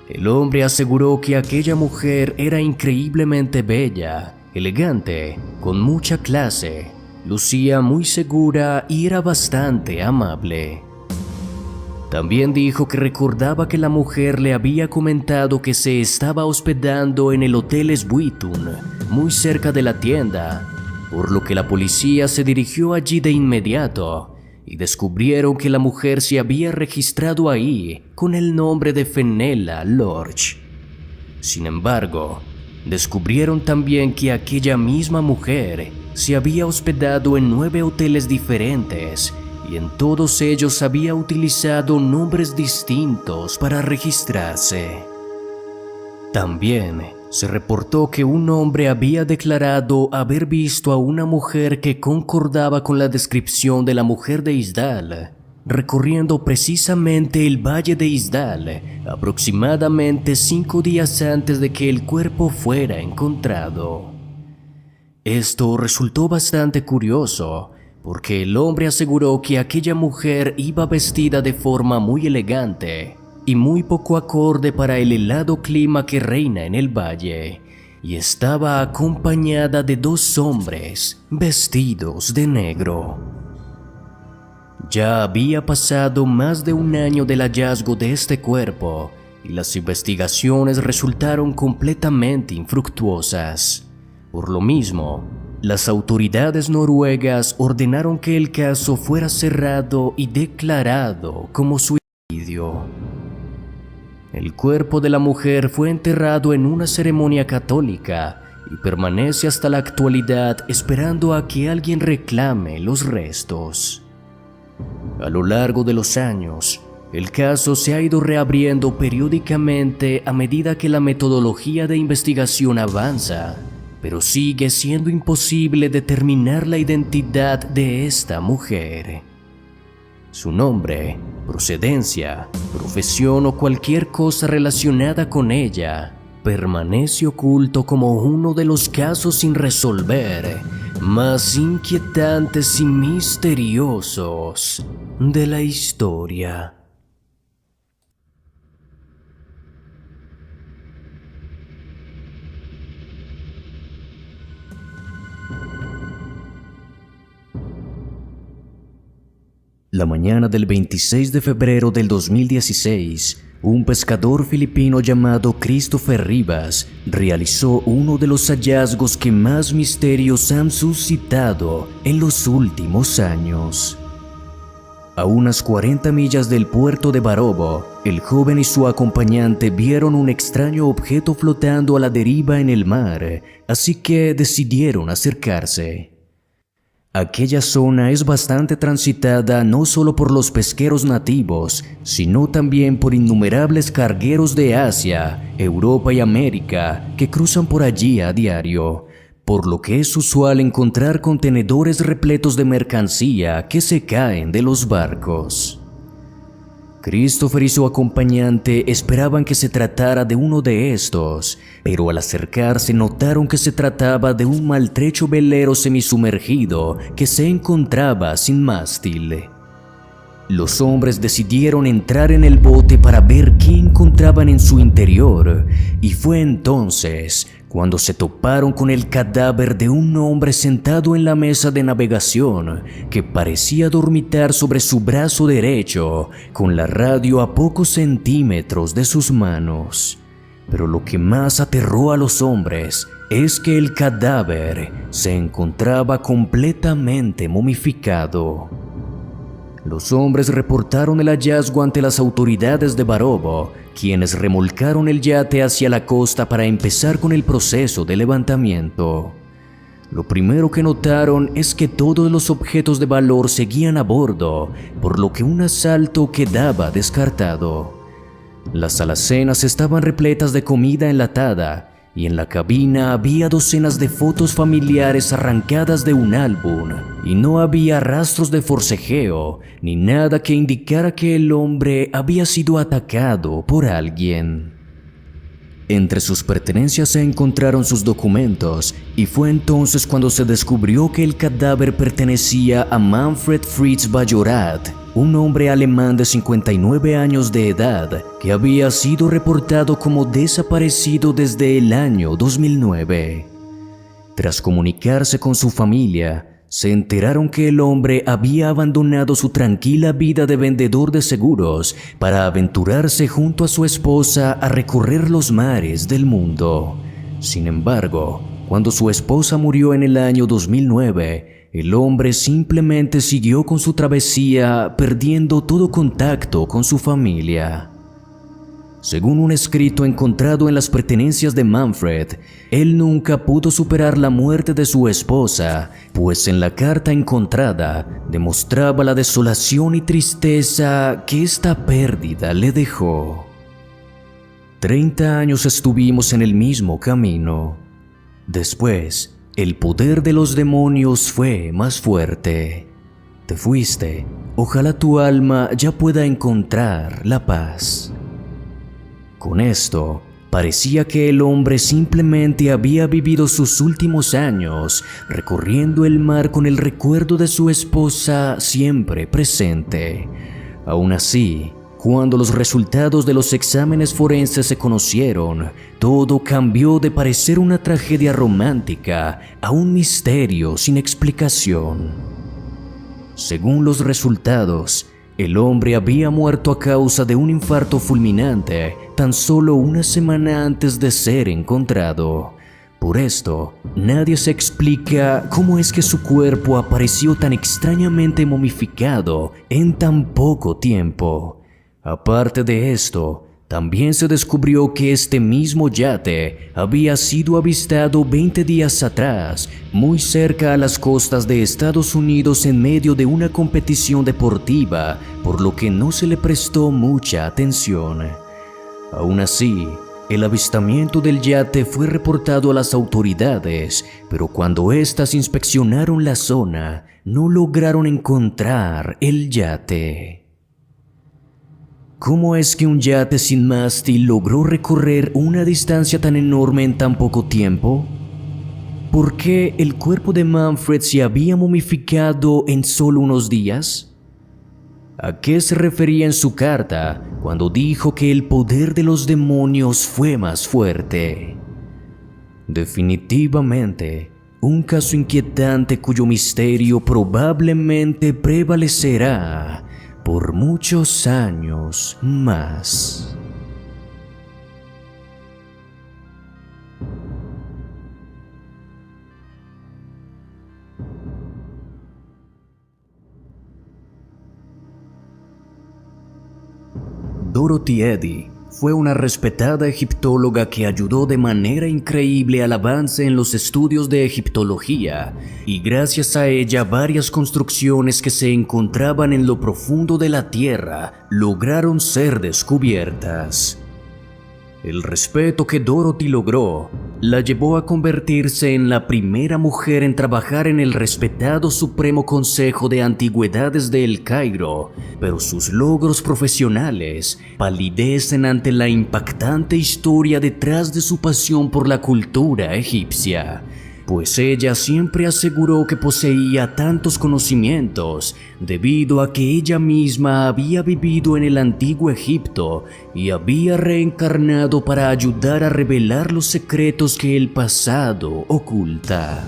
El hombre aseguró que aquella mujer era increíblemente bella, elegante, con mucha clase, lucía muy segura y era bastante amable. También dijo que recordaba que la mujer le había comentado que se estaba hospedando en el Hotel Sbuitun, muy cerca de la tienda, por lo que la policía se dirigió allí de inmediato y descubrieron que la mujer se había registrado ahí con el nombre de Fenella Lorch. Sin embargo, descubrieron también que aquella misma mujer se había hospedado en 9 hoteles diferentes y en todos ellos había utilizado nombres distintos para registrarse. También se reportó que un hombre había declarado haber visto a una mujer que concordaba con la descripción de la mujer de Isdal, recorriendo precisamente el valle de Isdal aproximadamente 5 días antes de que el cuerpo fuera encontrado. Esto resultó bastante curioso, porque el hombre aseguró que aquella mujer iba vestida de forma muy elegante y muy poco acorde para el helado clima que reina en el valle, y estaba acompañada de 2 hombres vestidos de negro. Ya había pasado más de 1 año del hallazgo de este cuerpo y las investigaciones resultaron completamente infructuosas. Por lo mismo, las autoridades noruegas ordenaron que el caso fuera cerrado y declarado como suicidio. El cuerpo de la mujer fue enterrado en una ceremonia católica y permanece hasta la actualidad esperando a que alguien reclame los restos. A lo largo de los años, el caso se ha ido reabriendo periódicamente a medida que la metodología de investigación avanza, pero sigue siendo imposible determinar la identidad de esta mujer. Su nombre, procedencia, profesión o cualquier cosa relacionada con ella permanece oculto como uno de los casos sin resolver más inquietantes y misteriosos de la historia. La mañana del 26 de febrero del 2016, un pescador filipino llamado Christopher Rivas realizó uno de los hallazgos que más misterios han suscitado en los últimos años. A unas 40 millas del puerto de Barobo, el joven y su acompañante vieron un extraño objeto flotando a la deriva en el mar, así que decidieron acercarse. Aquella zona es bastante transitada no solo por los pesqueros nativos, sino también por innumerables cargueros de Asia, Europa y América que cruzan por allí a diario, por lo que es usual encontrar contenedores repletos de mercancía que se caen de los barcos. Christopher y su acompañante esperaban que se tratara de uno de estos, pero al acercarse notaron que se trataba de un maltrecho velero semisumergido que se encontraba sin mástil. Los hombres decidieron entrar en el bote para ver qué encontraban en su interior, y fue entonces cuando se toparon con el cadáver de un hombre sentado en la mesa de navegación que parecía dormitar sobre su brazo derecho, con la radio a pocos centímetros de sus manos. Pero lo que más aterró a los hombres es que el cadáver se encontraba completamente momificado. Los hombres reportaron el hallazgo ante las autoridades de Barobo, quienes remolcaron el yate hacia la costa para empezar con el proceso de levantamiento. Lo primero que notaron es que todos los objetos de valor seguían a bordo, por lo que un asalto quedaba descartado. Las alacenas estaban repletas de comida enlatada, y en la cabina había docenas de fotos familiares arrancadas de un álbum, y no había rastros de forcejeo ni nada que indicara que el hombre había sido atacado por alguien. Entre sus pertenencias se encontraron sus documentos, y fue entonces cuando se descubrió que el cadáver pertenecía a Manfred Fritz Bajorat, un hombre alemán de 59 años de edad que había sido reportado como desaparecido desde el año 2009. Tras comunicarse con su familia, se enteraron que el hombre había abandonado su tranquila vida de vendedor de seguros para aventurarse junto a su esposa a recorrer los mares del mundo. Sin embargo, cuando su esposa murió en el año 2009, el hombre simplemente siguió con su travesía, perdiendo todo contacto con su familia. Según un escrito encontrado en las pertenencias de Manfred, él nunca pudo superar la muerte de su esposa, pues en la carta encontrada demostraba la desolación y tristeza que esta pérdida le dejó. 30 años estuvimos en el mismo camino. Después, el poder de los demonios fue más fuerte. Te fuiste. Ojalá tu alma ya pueda encontrar la paz. Con esto, parecía que el hombre simplemente había vivido sus últimos años recorriendo el mar con el recuerdo de su esposa siempre presente. Aún así, cuando los resultados de los exámenes forenses se conocieron, todo cambió de parecer una tragedia romántica a un misterio sin explicación. Según los resultados, el hombre había muerto a causa de un infarto fulminante tan solo una semana antes de ser encontrado. Por esto, nadie se explica cómo es que su cuerpo apareció tan extrañamente momificado en tan poco tiempo. Aparte de esto, también se descubrió que este mismo yate había sido avistado 20 días atrás, muy cerca a las costas de Estados Unidos en medio de una competición deportiva, por lo que no se le prestó mucha atención. Aún así, el avistamiento del yate fue reportado a las autoridades, pero cuando éstas inspeccionaron la zona, no lograron encontrar el yate. ¿Cómo es que un yate sin mástil logró recorrer una distancia tan enorme en tan poco tiempo? por qué el cuerpo de Manfred se había momificado en solo unos días? ¿A qué se refería en su carta cuando dijo que el poder de los demonios fue más fuerte? Definitivamente, un caso inquietante cuyo misterio probablemente prevalecerá por muchos años más. Dorothy Eddy fue una respetada egiptóloga que ayudó de manera increíble al avance en los estudios de egiptología, y gracias a ella varias construcciones que se encontraban en lo profundo de la tierra lograron ser descubiertas. El respeto que Dorothy logró la llevó a convertirse en la primera mujer en trabajar en el respetado Supremo Consejo de Antigüedades de El Cairo, pero sus logros profesionales palidecen ante la impactante historia detrás de su pasión por la cultura egipcia, pues ella siempre aseguró que poseía tantos conocimientos debido a que ella misma había vivido en el antiguo Egipto y había reencarnado para ayudar a revelar los secretos que el pasado oculta.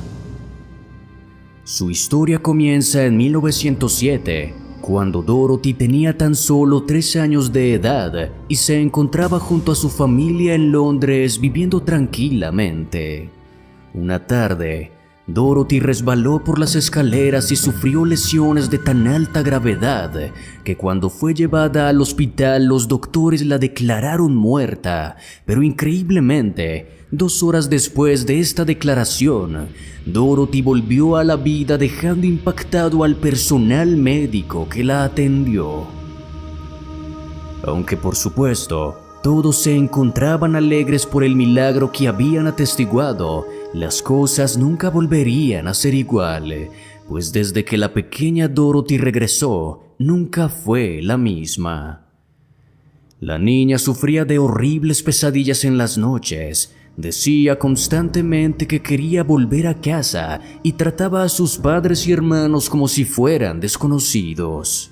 Su historia comienza en 1907, cuando Dorothy tenía tan solo 3 años de edad y se encontraba junto a su familia en Londres viviendo tranquilamente. Una tarde, Dorothy resbaló por las escaleras y sufrió lesiones de tan alta gravedad que cuando fue llevada al hospital los doctores la declararon muerta, pero increíblemente, 2 horas después de esta declaración, Dorothy volvió a la vida dejando impactado al personal médico que la atendió. Aunque por supuesto, todos se encontraban alegres por el milagro que habían atestiguado, las cosas nunca volverían a ser igual, pues desde que la pequeña Dorothy regresó, nunca fue la misma. La niña sufría de horribles pesadillas en las noches, decía constantemente que quería volver a casa y trataba a sus padres y hermanos como si fueran desconocidos.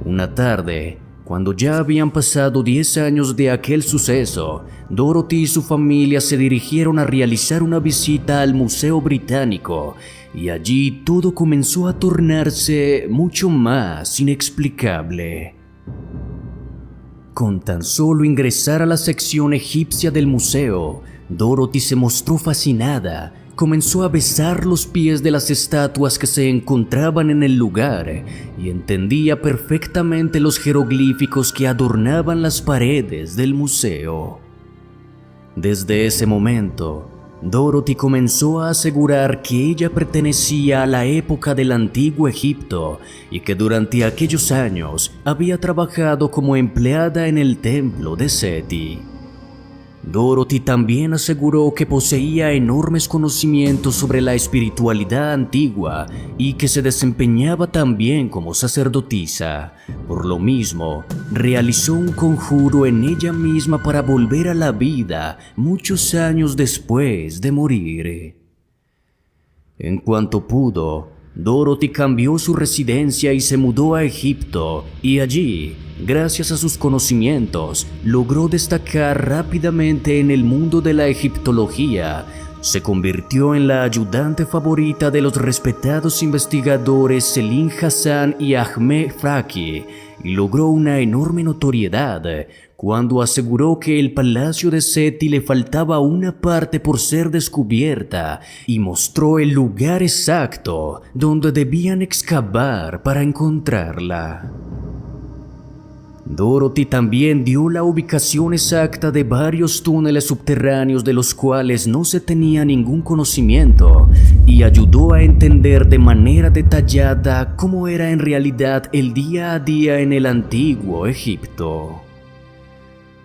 Una tarde, cuando ya habían pasado 10 años de aquel suceso, Dorothy y su familia se dirigieron a realizar una visita al Museo Británico, y allí todo comenzó a tornarse mucho más inexplicable. Con tan solo ingresar a la sección egipcia del museo, Dorothy se mostró fascinada. Comenzó a besar los pies de las estatuas que se encontraban en el lugar y entendía perfectamente los jeroglíficos que adornaban las paredes del museo. Desde ese momento, Dorothy comenzó a asegurar que ella pertenecía a la época del antiguo Egipto y que durante aquellos años había trabajado como empleada en el templo de Seti. Dorothy también aseguró que poseía enormes conocimientos sobre la espiritualidad antigua y que se desempeñaba también como sacerdotisa. Por lo mismo, realizó un conjuro en ella misma para volver a la vida muchos años después de morir. En cuanto pudo, Dorothy cambió su residencia y se mudó a Egipto, y allí, gracias a sus conocimientos, logró destacar rápidamente en el mundo de la egiptología. Se convirtió en la ayudante favorita de los respetados investigadores Selim Hassan y Ahmed Fraki, y logró una enorme notoriedad cuando aseguró que el palacio de Seti le faltaba una parte por ser descubierta y mostró el lugar exacto donde debían excavar para encontrarla. Dorothy también dio la ubicación exacta de varios túneles subterráneos de los cuales no se tenía ningún conocimiento y ayudó a entender de manera detallada cómo era en realidad el día a día en el antiguo Egipto.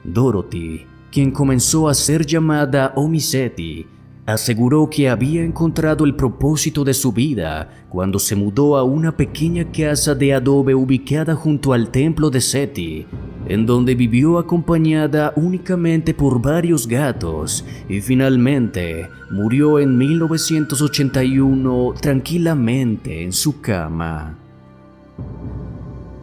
Dorothy, quien comenzó a ser llamada Omiseti, aseguró que había encontrado el propósito de su vida cuando se mudó a una pequeña casa de adobe ubicada junto al templo de Seti, en donde vivió acompañada únicamente por varios gatos y finalmente murió en 1981 tranquilamente en su cama.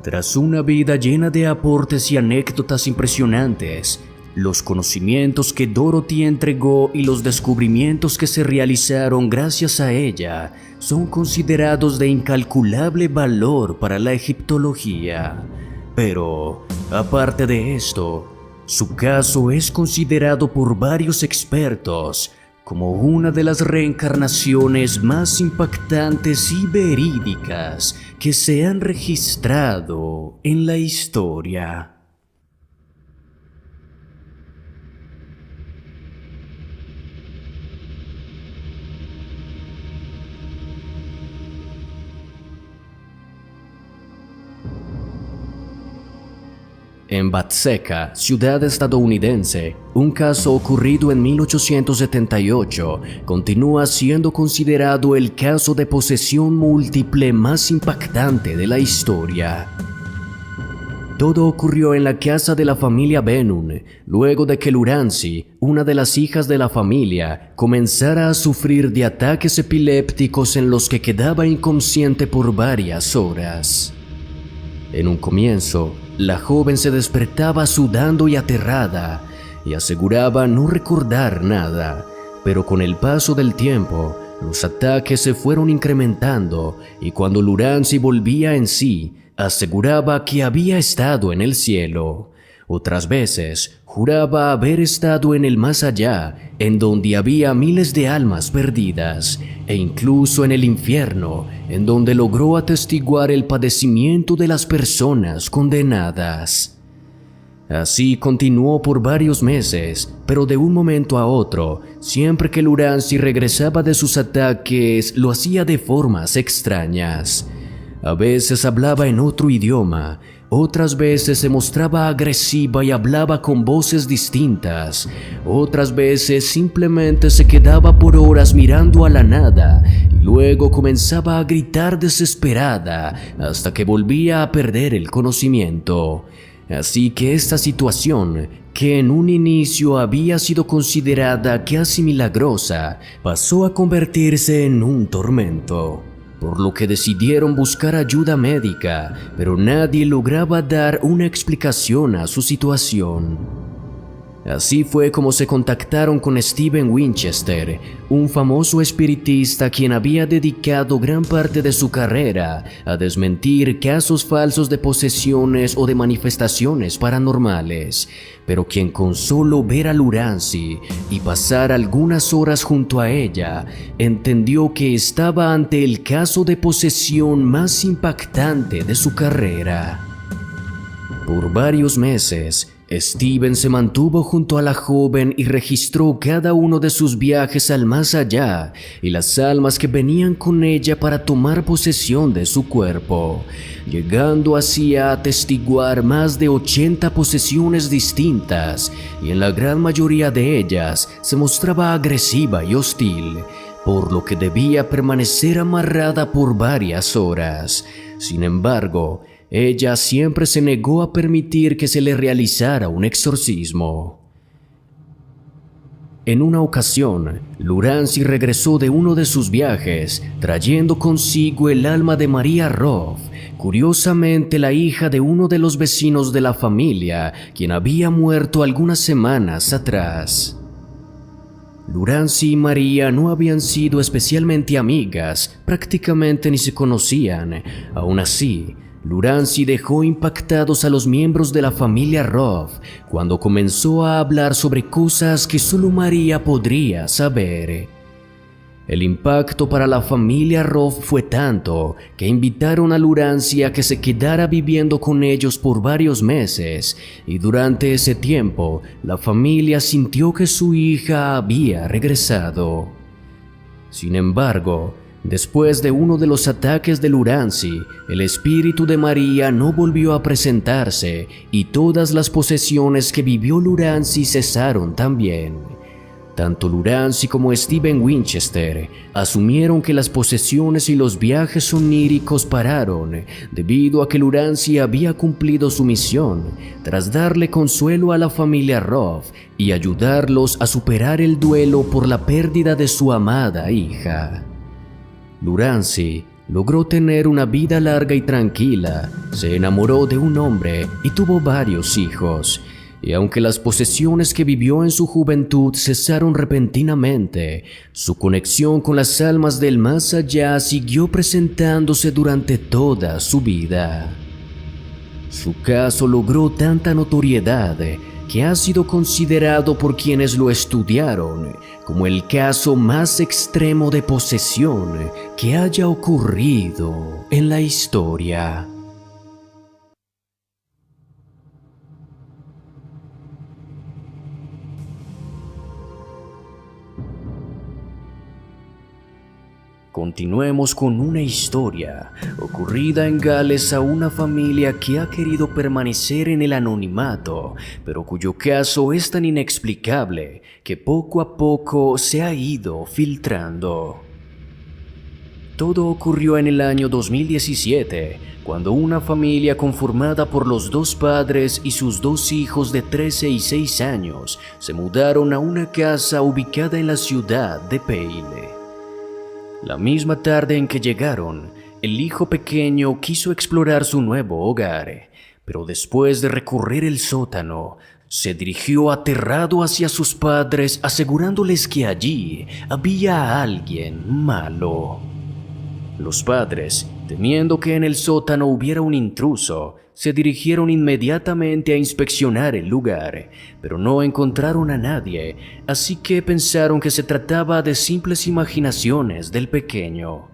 Tras una vida llena de aportes y anécdotas impresionantes, los conocimientos que Dorothy entregó y los descubrimientos que se realizaron gracias a ella son considerados de incalculable valor para la egiptología. Pero, aparte de esto, su caso es considerado por varios expertos como una de las reencarnaciones más impactantes y verídicas que se han registrado en la historia. En Watseka, ciudad estadounidense, un caso ocurrido en 1878 continúa siendo considerado el caso de posesión múltiple más impactante de la historia. Todo ocurrió en la casa de la familia Benun, luego de que Lurancy, una de las hijas de la familia, comenzara a sufrir de ataques epilépticos en los que quedaba inconsciente por varias horas. En un comienzo, la joven se despertaba sudando y aterrada, y aseguraba no recordar nada, pero con el paso del tiempo, los ataques se fueron incrementando, y cuando Lurancy volvía en sí, aseguraba que había estado en el cielo. Otras veces, juraba haber estado en el más allá, en donde había miles de almas perdidas, e incluso en el infierno, en donde logró atestiguar el padecimiento de las personas condenadas. Así continuó por varios meses, pero de un momento a otro, siempre que Lurancy regresaba de sus ataques, lo hacía de formas extrañas. A veces hablaba en otro idioma, otras veces se mostraba agresiva y hablaba con voces distintas, otras veces simplemente se quedaba por horas mirando a la nada y luego comenzaba a gritar desesperada hasta que volvía a perder el conocimiento. Así que esta situación, que en un inicio había sido considerada casi milagrosa, pasó a convertirse en un tormento. Por lo que decidieron buscar ayuda médica, pero nadie lograba dar una explicación a su situación. Así fue como se contactaron con Steven Winchester, un famoso espiritista quien había dedicado gran parte de su carrera a desmentir casos falsos de posesiones o de manifestaciones paranormales, pero quien con solo ver a Lurancy y pasar algunas horas junto a ella, entendió que estaba ante el caso de posesión más impactante de su carrera. Por varios meses, Steven se mantuvo junto a la joven y registró cada uno de sus viajes al más allá y las almas que venían con ella para tomar posesión de su cuerpo, llegando así a atestiguar más de 80 posesiones distintas, y en la gran mayoría de ellas se mostraba agresiva y hostil, por lo que debía permanecer amarrada por varias horas. Sin embargo, ella siempre se negó a permitir que se le realizara un exorcismo. En una ocasión, Lurancy regresó de uno de sus viajes, trayendo consigo el alma de María Roth, curiosamente la hija de uno de los vecinos de la familia, quien había muerto algunas semanas atrás. Lurancy y María no habían sido especialmente amigas, prácticamente ni se conocían. Aún así, Lurancy dejó impactados a los miembros de la familia Roth cuando comenzó a hablar sobre cosas que solo María podría saber. El impacto para la familia Roth fue tanto que invitaron a Lurancy a que se quedara viviendo con ellos por varios meses, y durante ese tiempo la familia sintió que su hija había regresado. Sin embargo, después de uno de los ataques de Lurancy, el espíritu de María no volvió a presentarse y todas las posesiones que vivió Lurancy cesaron también. Tanto Lurancy como Steven Winchester asumieron que las posesiones y los viajes oníricos pararon debido a que Lurancy había cumplido su misión tras darle consuelo a la familia Roth y ayudarlos a superar el duelo por la pérdida de su amada hija. Lurancy logró tener una vida larga y tranquila, se enamoró de un hombre y tuvo varios hijos. Y aunque las posesiones que vivió en su juventud cesaron repentinamente, su conexión con las almas del más allá siguió presentándose durante toda su vida. Su caso logró tanta notoriedad que ha sido considerado por quienes lo estudiaron como el caso más extremo de posesión que haya ocurrido en la historia. Continuemos con una historia ocurrida en Gales a una familia que ha querido permanecer en el anonimato, pero cuyo caso es tan inexplicable que poco a poco se ha ido filtrando. Todo ocurrió en el año 2017, cuando una familia conformada por los dos padres y sus dos hijos de 13 y 6 años se mudaron a una casa ubicada en la ciudad de Pale. La misma tarde en que llegaron, el hijo pequeño quiso explorar su nuevo hogar, pero después de recorrer el sótano, se dirigió aterrado hacia sus padres asegurándoles que allí había alguien malo. Los padres, temiendo que en el sótano hubiera un intruso, se dirigieron inmediatamente a inspeccionar el lugar, pero no encontraron a nadie, así que pensaron que se trataba de simples imaginaciones del pequeño.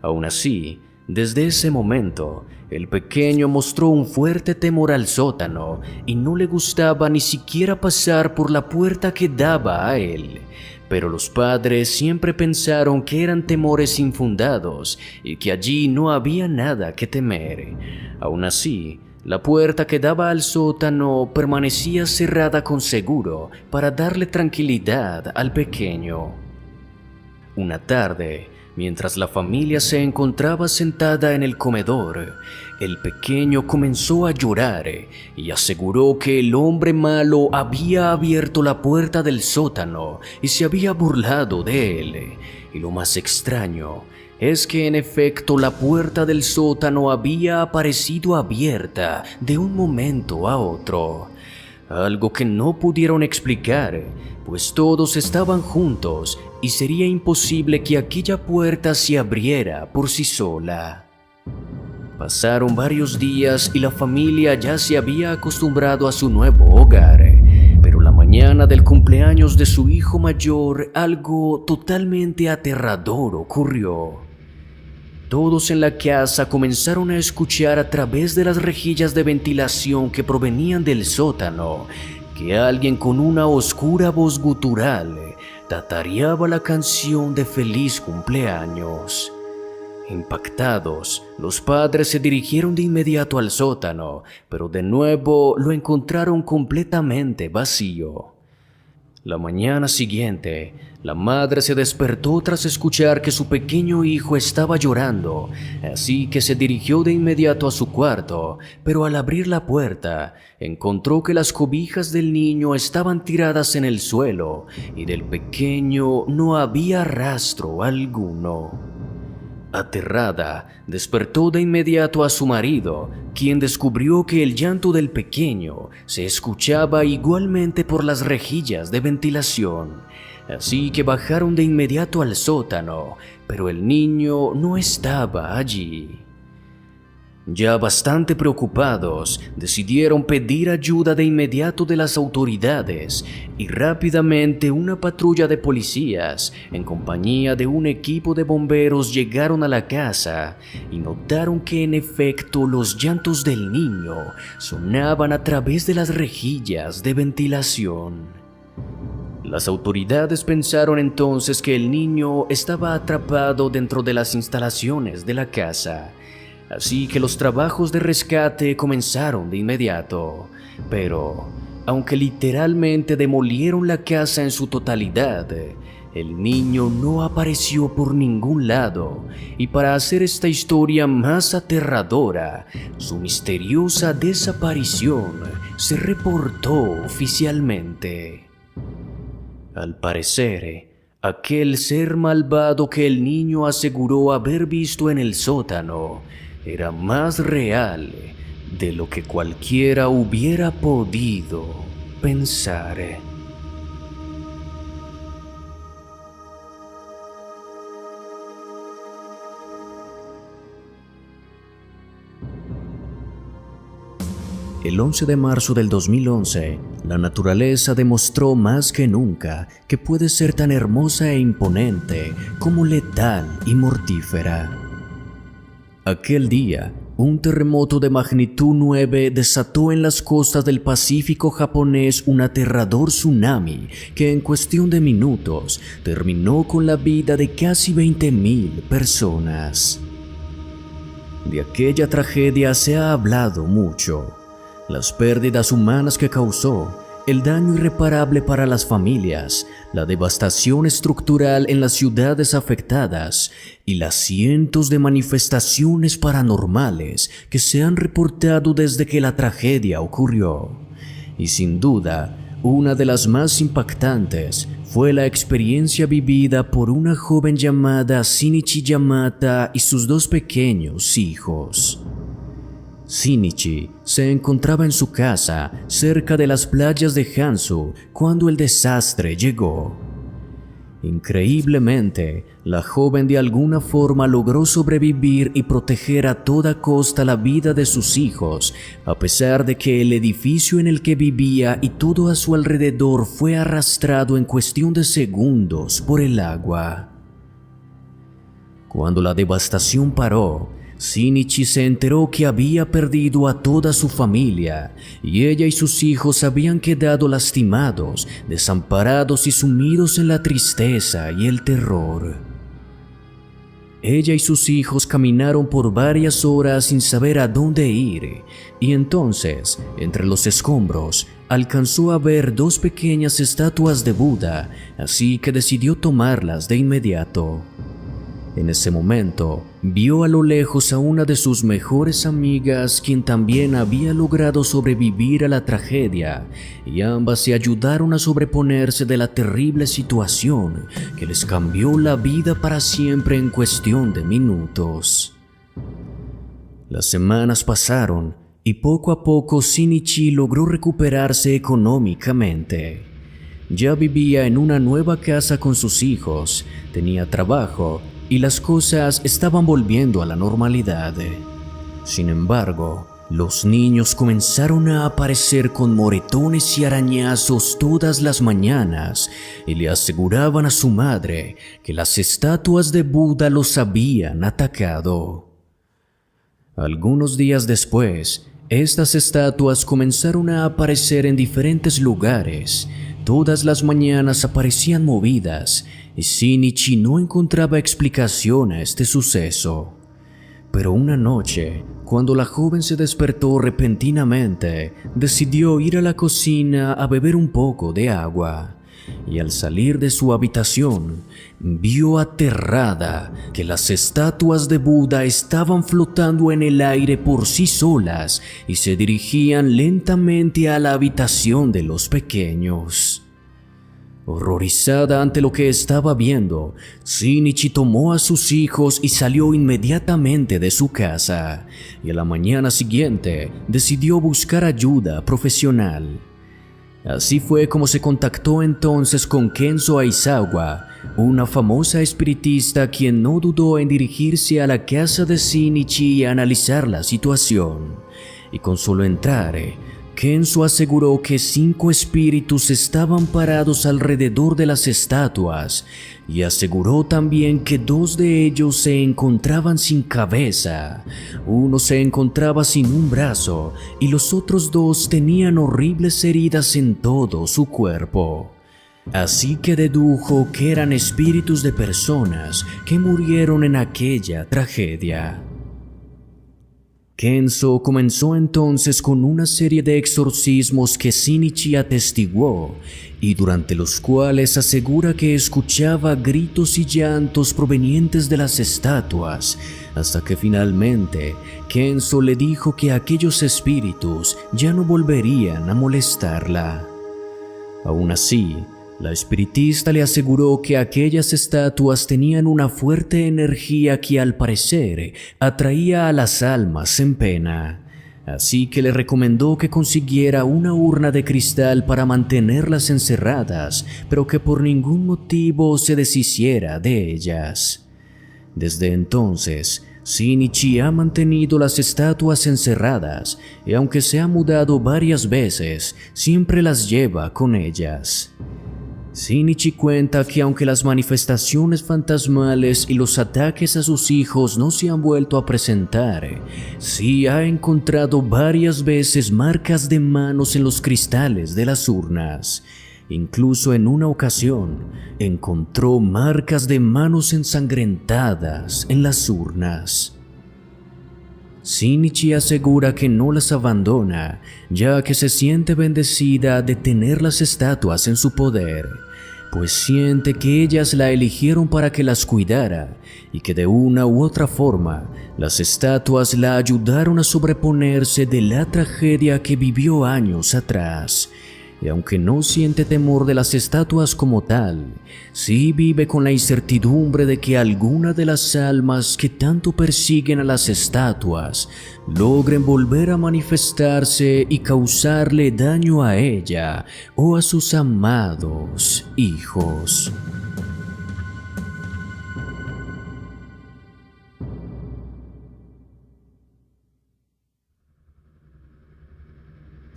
Aún así, desde ese momento, el pequeño mostró un fuerte temor al sótano y no le gustaba ni siquiera pasar por la puerta que daba a él. Pero los padres siempre pensaron que eran temores infundados y que allí no había nada que temer. Aún así, la puerta que daba al sótano permanecía cerrada con seguro para darle tranquilidad al pequeño. Una tarde, mientras la familia se encontraba sentada en el comedor, el pequeño comenzó a llorar y aseguró que el hombre malo había abierto la puerta del sótano y se había burlado de él. Y lo más extraño es que en efecto la puerta del sótano había aparecido abierta de un momento a otro. Algo que no pudieron explicar, pues todos estaban juntos y sería imposible que aquella puerta se abriera por sí sola. Pasaron varios días y la familia ya se había acostumbrado a su nuevo hogar, pero la mañana del cumpleaños de su hijo mayor, algo totalmente aterrador ocurrió. Todos en la casa comenzaron a escuchar a través de las rejillas de ventilación que provenían del sótano que alguien con una oscura voz gutural tatareaba la canción de feliz cumpleaños. Impactados, los padres se dirigieron de inmediato al sótano, pero de nuevo lo encontraron completamente vacío. La mañana siguiente, la madre se despertó tras escuchar que su pequeño hijo estaba llorando, así que se dirigió de inmediato a su cuarto, pero al abrir la puerta, encontró que las cobijas del niño estaban tiradas en el suelo y del pequeño no había rastro alguno. Aterrada, despertó de inmediato a su marido, quien descubrió que el llanto del pequeño se escuchaba igualmente por las rejillas de ventilación. Así que bajaron de inmediato al sótano, pero el niño no estaba allí. Ya bastante preocupados, decidieron pedir ayuda de inmediato de las autoridades y rápidamente una patrulla de policías, en compañía de un equipo de bomberos, llegaron a la casa y notaron que en efecto los llantos del niño sonaban a través de las rejillas de ventilación. Las autoridades pensaron entonces que el niño estaba atrapado dentro de las instalaciones de la casa. Así que los trabajos de rescate comenzaron de inmediato, pero Aunque literalmente demolieron la casa en su totalidad, el niño no apareció por ningún lado, y para hacer esta historia más aterradora, su misteriosa desaparición se reportó oficialmente. Al parecer, aquel ser malvado que el niño aseguró haber visto en el sótano era más real de lo que cualquiera hubiera podido pensar. El 11 de marzo del 2011, la naturaleza demostró más que nunca que puede ser tan hermosa e imponente como letal y mortífera. Aquel día, un terremoto de magnitud 9 desató en las costas del Pacífico japonés un aterrador tsunami que en cuestión de minutos terminó con la vida de casi 20,000 personas. De aquella tragedia se ha hablado mucho. Las pérdidas humanas que causó, el daño irreparable para las familias, la devastación estructural en las ciudades afectadas y las cientos de manifestaciones paranormales que se han reportado desde que la tragedia ocurrió. Y sin duda, una de las más impactantes fue la experiencia vivida por una joven llamada Shinichi Yamata y sus 2 pequeños hijos. Shinichi se encontraba en su casa cerca de las playas de Hansu cuando el desastre llegó. Increíblemente, la joven de alguna forma logró sobrevivir y proteger a toda costa la vida de sus hijos, a pesar de que el edificio en el que vivía y todo a su alrededor fue arrastrado en cuestión de segundos por el agua. Cuando la devastación paró, Shinichi se enteró que había perdido a toda su familia y ella y sus hijos habían quedado lastimados, desamparados y sumidos en la tristeza y el terror. Ella y sus hijos caminaron por varias horas sin saber a dónde ir y entonces, entre los escombros, alcanzó a ver 2 pequeñas estatuas de Buda, así que decidió tomarlas de inmediato. En ese momento, vio a lo lejos a una de sus mejores amigas, quien también había logrado sobrevivir a la tragedia, y ambas se ayudaron a sobreponerse de la terrible situación que les cambió la vida para siempre en cuestión de minutos. Las semanas pasaron y poco a poco Shinichi logró recuperarse económicamente. Ya vivía en una nueva casa con sus hijos, tenía trabajo y las cosas estaban volviendo a la normalidad. Sin embargo, los niños comenzaron a aparecer con moretones y arañazos todas las mañanas y le aseguraban a su madre que las estatuas de Buda los habían atacado. Algunos días después, estas estatuas comenzaron a aparecer en diferentes lugares. Todas las mañanas aparecían movidas y Shinichi no encontraba explicación a este suceso. Pero una noche, cuando la joven se despertó repentinamente, decidió ir a la cocina a beber un poco de agua. Y al salir de su habitación, vio aterrada que las estatuas de Buda estaban flotando en el aire por sí solas y se dirigían lentamente a la habitación de los pequeños. Horrorizada ante lo que estaba viendo, Shinichi tomó a sus hijos y salió inmediatamente de su casa, y a la mañana siguiente decidió buscar ayuda profesional. Así fue como se contactó entonces con Kenzo Aizawa, una famosa espiritista quien no dudó en dirigirse a la casa de Shinichi y analizar la situación. Y con solo entrar, Kenzo aseguró que 5 espíritus estaban parados alrededor de las estatuas y aseguró también que 2 de ellos se encontraban sin cabeza, uno se encontraba sin un brazo y los otros 2 tenían horribles heridas en todo su cuerpo. Así que dedujo que eran espíritus de personas que murieron en aquella tragedia. Kenzo comenzó entonces con una serie de exorcismos que Shinichi atestiguó y durante los cuales asegura que escuchaba gritos y llantos provenientes de las estatuas, hasta que finalmente Kenzo le dijo que aquellos espíritus ya no volverían a molestarla. Aún así, la espiritista le aseguró que aquellas estatuas tenían una fuerte energía que al parecer atraía a las almas en pena, así que le recomendó que consiguiera una urna de cristal para mantenerlas encerradas, pero que por ningún motivo se deshiciera de ellas. Desde entonces, Shinichi ha mantenido las estatuas encerradas y aunque se ha mudado varias veces, siempre las lleva con ellas. Shinichi cuenta que aunque las manifestaciones fantasmales y los ataques a sus hijos no se han vuelto a presentar, sí ha encontrado varias veces marcas de manos en los cristales de las urnas. Incluso en una ocasión encontró marcas de manos ensangrentadas en las urnas. Shinichi asegura que no las abandona, ya que se siente bendecida de tener las estatuas en su poder, pues siente que ellas la eligieron para que las cuidara y que de una u otra forma las estatuas la ayudaron a sobreponerse de la tragedia que vivió años atrás. Y aunque no siente temor de las estatuas como tal, sí vive con la incertidumbre de que alguna de las almas que tanto persiguen a las estatuas logren volver a manifestarse y causarle daño a ella o a sus amados hijos.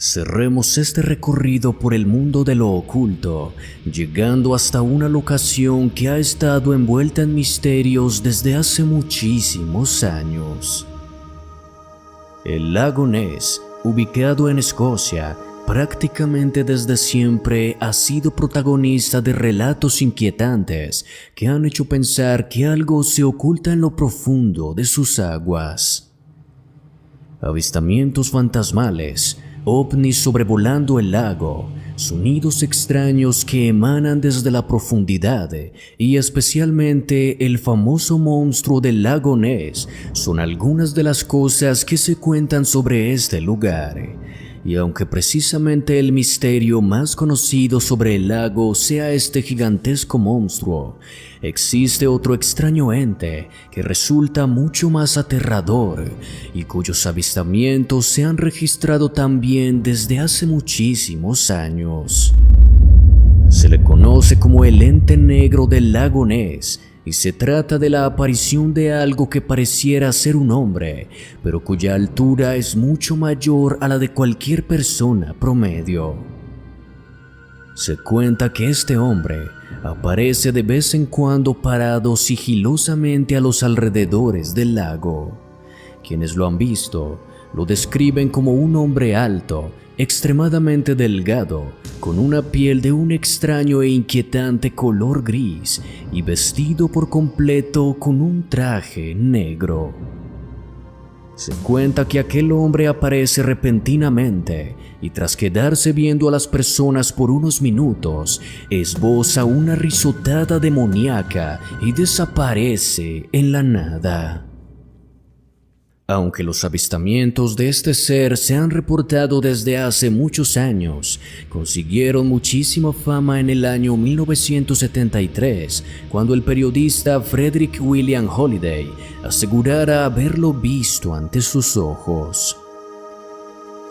Cerremos este recorrido por el mundo de lo oculto, llegando hasta una locación que ha estado envuelta en misterios desde hace muchísimos años. El lago Ness, ubicado en Escocia, prácticamente desde siempre ha sido protagonista de relatos inquietantes que han hecho pensar que algo se oculta en lo profundo de sus aguas. Avistamientos fantasmales, ovnis sobrevolando el lago, sonidos extraños que emanan desde la profundidad y especialmente el famoso monstruo del lago Ness son algunas de las cosas que se cuentan sobre este lugar. Y aunque precisamente el misterio más conocido sobre el lago sea este gigantesco monstruo, existe otro extraño ente que resulta mucho más aterrador y cuyos avistamientos se han registrado también desde hace muchísimos años. Se le conoce como el ente negro del lago Ness y se trata de la aparición de algo que pareciera ser un hombre, pero cuya altura es mucho mayor a la de cualquier persona promedio. Se cuenta que este hombre aparece de vez en cuando parado sigilosamente a los alrededores del lago. Quienes lo han visto lo describen como un hombre alto, extremadamente delgado, con una piel de un extraño e inquietante color gris y vestido por completo con un traje negro. Se cuenta que aquel hombre aparece repentinamente y tras quedarse viendo a las personas por unos minutos, esboza una risotada demoníaca y desaparece en la nada. Aunque los avistamientos de este ser se han reportado desde hace muchos años, consiguieron muchísima fama en el año 1973, cuando el periodista Frederick William Holiday asegurara haberlo visto ante sus ojos.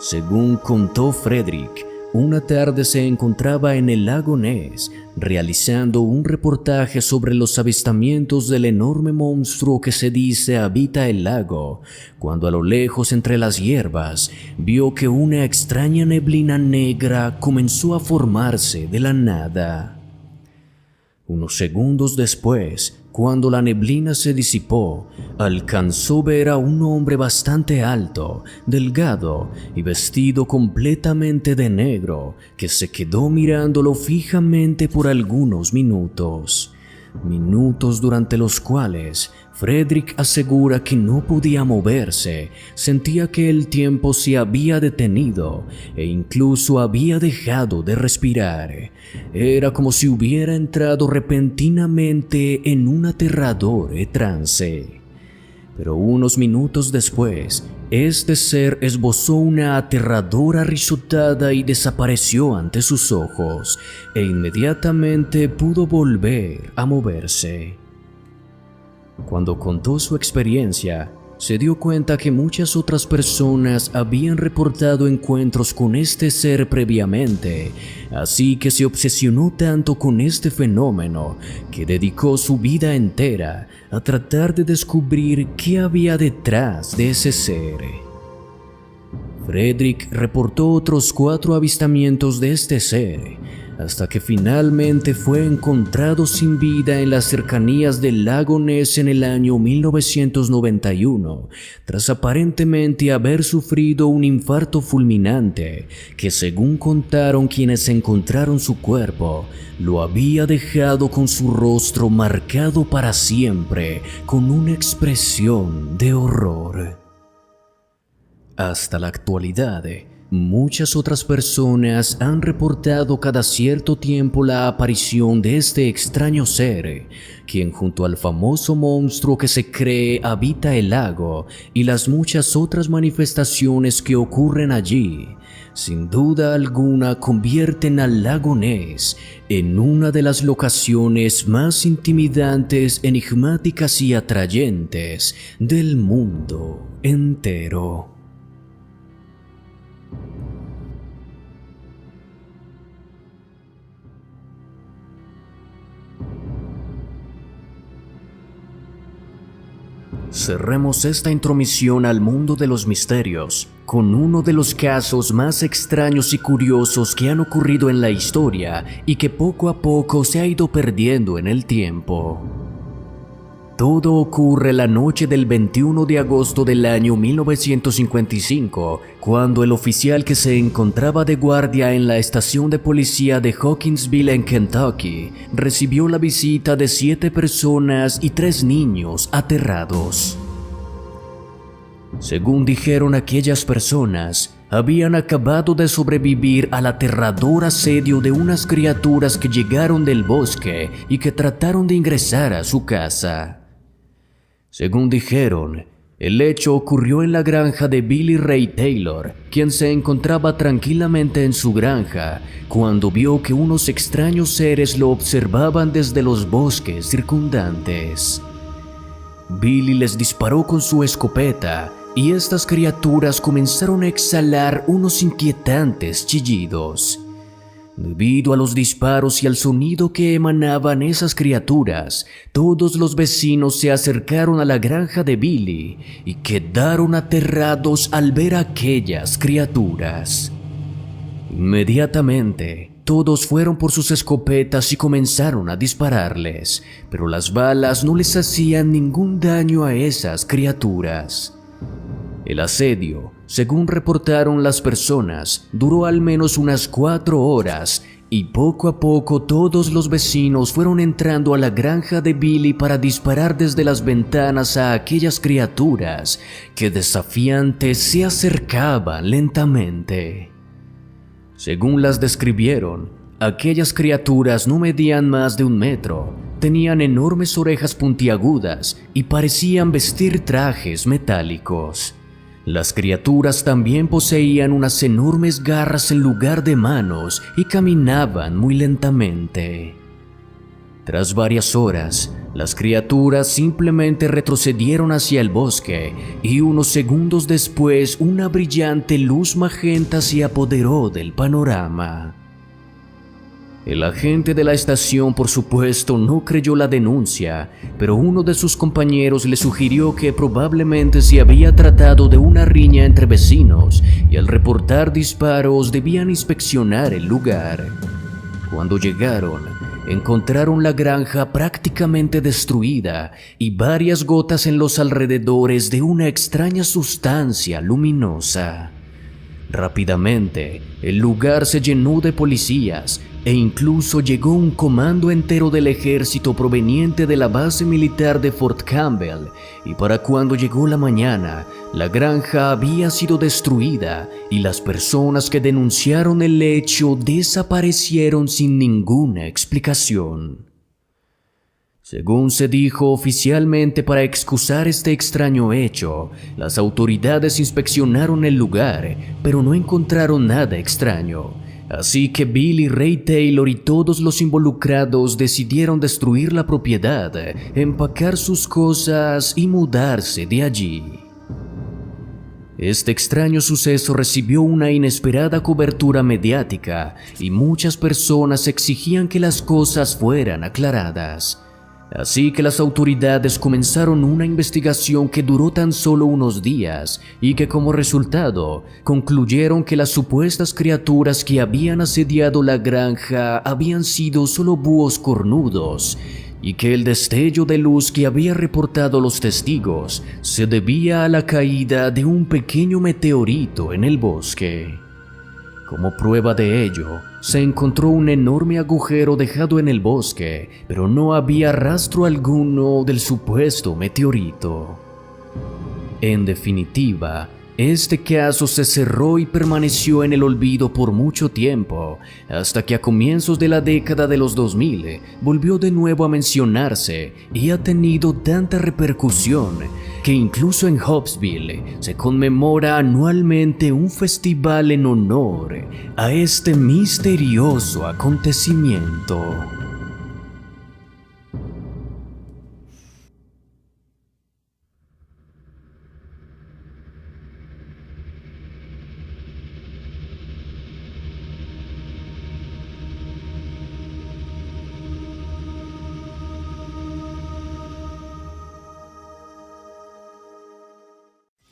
Según contó Frederick, una tarde se encontraba en el lago Ness realizando un reportaje sobre los avistamientos del enorme monstruo que se dice habita el lago, cuando a lo lejos entre las hierbas vio que una extraña neblina negra comenzó a formarse de la nada. Unos segundos después, cuando la neblina se disipó, alcanzó ver a un hombre bastante alto, delgado y vestido completamente de negro, que se quedó mirándolo fijamente por algunos minutos. Minutos durante los cuales Frederick asegura que no podía moverse, sentía que el tiempo se había detenido e incluso había dejado de respirar. Era como si hubiera entrado repentinamente en un aterrador trance. Pero unos minutos después, este ser esbozó una aterradora risotada y desapareció ante sus ojos, e inmediatamente pudo volver a moverse. Cuando contó su experiencia, se dio cuenta que muchas otras personas habían reportado encuentros con este ser previamente, así que se obsesionó tanto con este fenómeno que dedicó su vida entera a tratar de descubrir qué había detrás de ese ser. Frederick reportó otros 4 avistamientos de este ser, hasta que finalmente fue encontrado sin vida en las cercanías del lago Ness en el año 1991, tras aparentemente haber sufrido un infarto fulminante que, según contaron quienes encontraron su cuerpo, lo había dejado con su rostro marcado para siempre con una expresión de horror. Hasta la actualidad, muchas otras personas han reportado cada cierto tiempo la aparición de este extraño ser, quien junto al famoso monstruo que se cree habita el lago y las muchas otras manifestaciones que ocurren allí, sin duda alguna convierten al lago Ness en una de las locaciones más intimidantes, enigmáticas y atrayentes del mundo entero. Cerremos esta intromisión al mundo de los misterios con uno de los casos más extraños y curiosos que han ocurrido en la historia y que poco a poco se ha ido perdiendo en el tiempo. Todo ocurre la noche del 21 de agosto del año 1955, cuando el oficial que se encontraba de guardia en la estación de policía de Hawkinsville en Kentucky recibió la visita de 7 personas y 3 niños aterrados. Según dijeron aquellas personas, habían acabado de sobrevivir al aterrador asedio de unas criaturas que llegaron del bosque y que trataron de ingresar a su casa. Según dijeron, el hecho ocurrió en la granja de Billy Ray Taylor, quien se encontraba tranquilamente en su granja cuando vio que unos extraños seres lo observaban desde los bosques circundantes. Billy les disparó con su escopeta y estas criaturas comenzaron a exhalar unos inquietantes chillidos. Debido a los disparos y al sonido que emanaban esas criaturas, todos los vecinos se acercaron a la granja de Billy y quedaron aterrados al ver a aquellas criaturas. Inmediatamente, todos fueron por sus escopetas y comenzaron a dispararles, pero las balas no les hacían ningún daño a esas criaturas. El asedio, según reportaron las personas, duró al menos unas 4 horas y poco a poco todos los vecinos fueron entrando a la granja de Billy para disparar desde las ventanas a aquellas criaturas que desafiantes se acercaban lentamente. Según las describieron, aquellas criaturas no medían más de 1 metro, tenían enormes orejas puntiagudas y parecían vestir trajes metálicos. Las criaturas también poseían unas enormes garras en lugar de manos y caminaban muy lentamente. Tras varias horas, las criaturas simplemente retrocedieron hacia el bosque y unos segundos después una brillante luz magenta se apoderó del panorama. El agente de la estación, por supuesto, no creyó la denuncia, pero uno de sus compañeros le sugirió que probablemente se había tratado de una riña entre vecinos y al reportar disparos debían inspeccionar el lugar. Cuando llegaron, encontraron la granja prácticamente destruida y varias gotas en los alrededores de una extraña sustancia luminosa. Rápidamente, el lugar se llenó de policías e incluso llegó un comando entero del ejército proveniente de la base militar de Fort Campbell, y para cuando llegó la mañana, la granja había sido destruida y las personas que denunciaron el hecho desaparecieron sin ninguna explicación. Según se dijo oficialmente, para excusar este extraño hecho, las autoridades inspeccionaron el lugar, pero no encontraron nada extraño. Así que Billy Ray Taylor y todos los involucrados decidieron destruir la propiedad, empacar sus cosas y mudarse de allí. Este extraño suceso recibió una inesperada cobertura mediática y muchas personas exigían que las cosas fueran aclaradas. Así que las autoridades comenzaron una investigación que duró tan solo unos días y que como resultado concluyeron que las supuestas criaturas que habían asediado la granja habían sido solo búhos cornudos y que el destello de luz que había reportado los testigos se debía a la caída de un pequeño meteorito en el bosque. Como prueba de ello, se encontró un enorme agujero dejado en el bosque, pero no había rastro alguno del supuesto meteorito. En definitiva, este caso se cerró y permaneció en el olvido por mucho tiempo, hasta que a comienzos de la década de los 2000 volvió de nuevo a mencionarse y ha tenido tanta repercusión que incluso en Hopsville se conmemora anualmente un festival en honor a este misterioso acontecimiento.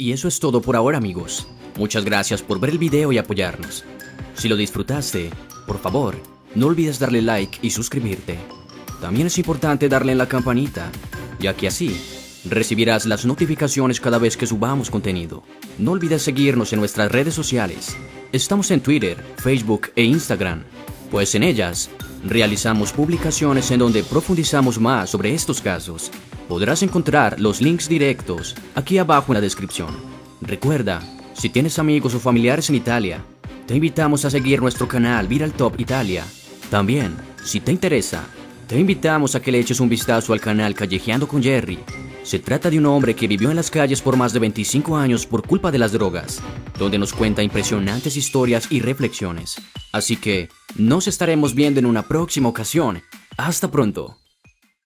Y eso es todo por ahora, amigos. Muchas gracias por ver el video y apoyarnos. Si lo disfrutaste, por favor, no olvides darle like y suscribirte. También es importante darle en la campanita, ya que así recibirás las notificaciones cada vez que subamos contenido. No olvides seguirnos en nuestras redes sociales. Estamos en Twitter, Facebook e Instagram, pues en ellas realizamos publicaciones en donde profundizamos más sobre estos casos. Podrás encontrar los links directos aquí abajo en la descripción. Recuerda, si tienes amigos o familiares en Italia, te invitamos a seguir nuestro canal Viral Top Italia. También, si te interesa, te invitamos a que le eches un vistazo al canal Callejeando con Jerry. Se trata de un hombre que vivió en las calles por más de 25 años por culpa de las drogas, donde nos cuenta impresionantes historias y reflexiones. Así que, nos estaremos viendo en una próxima ocasión. ¡Hasta pronto!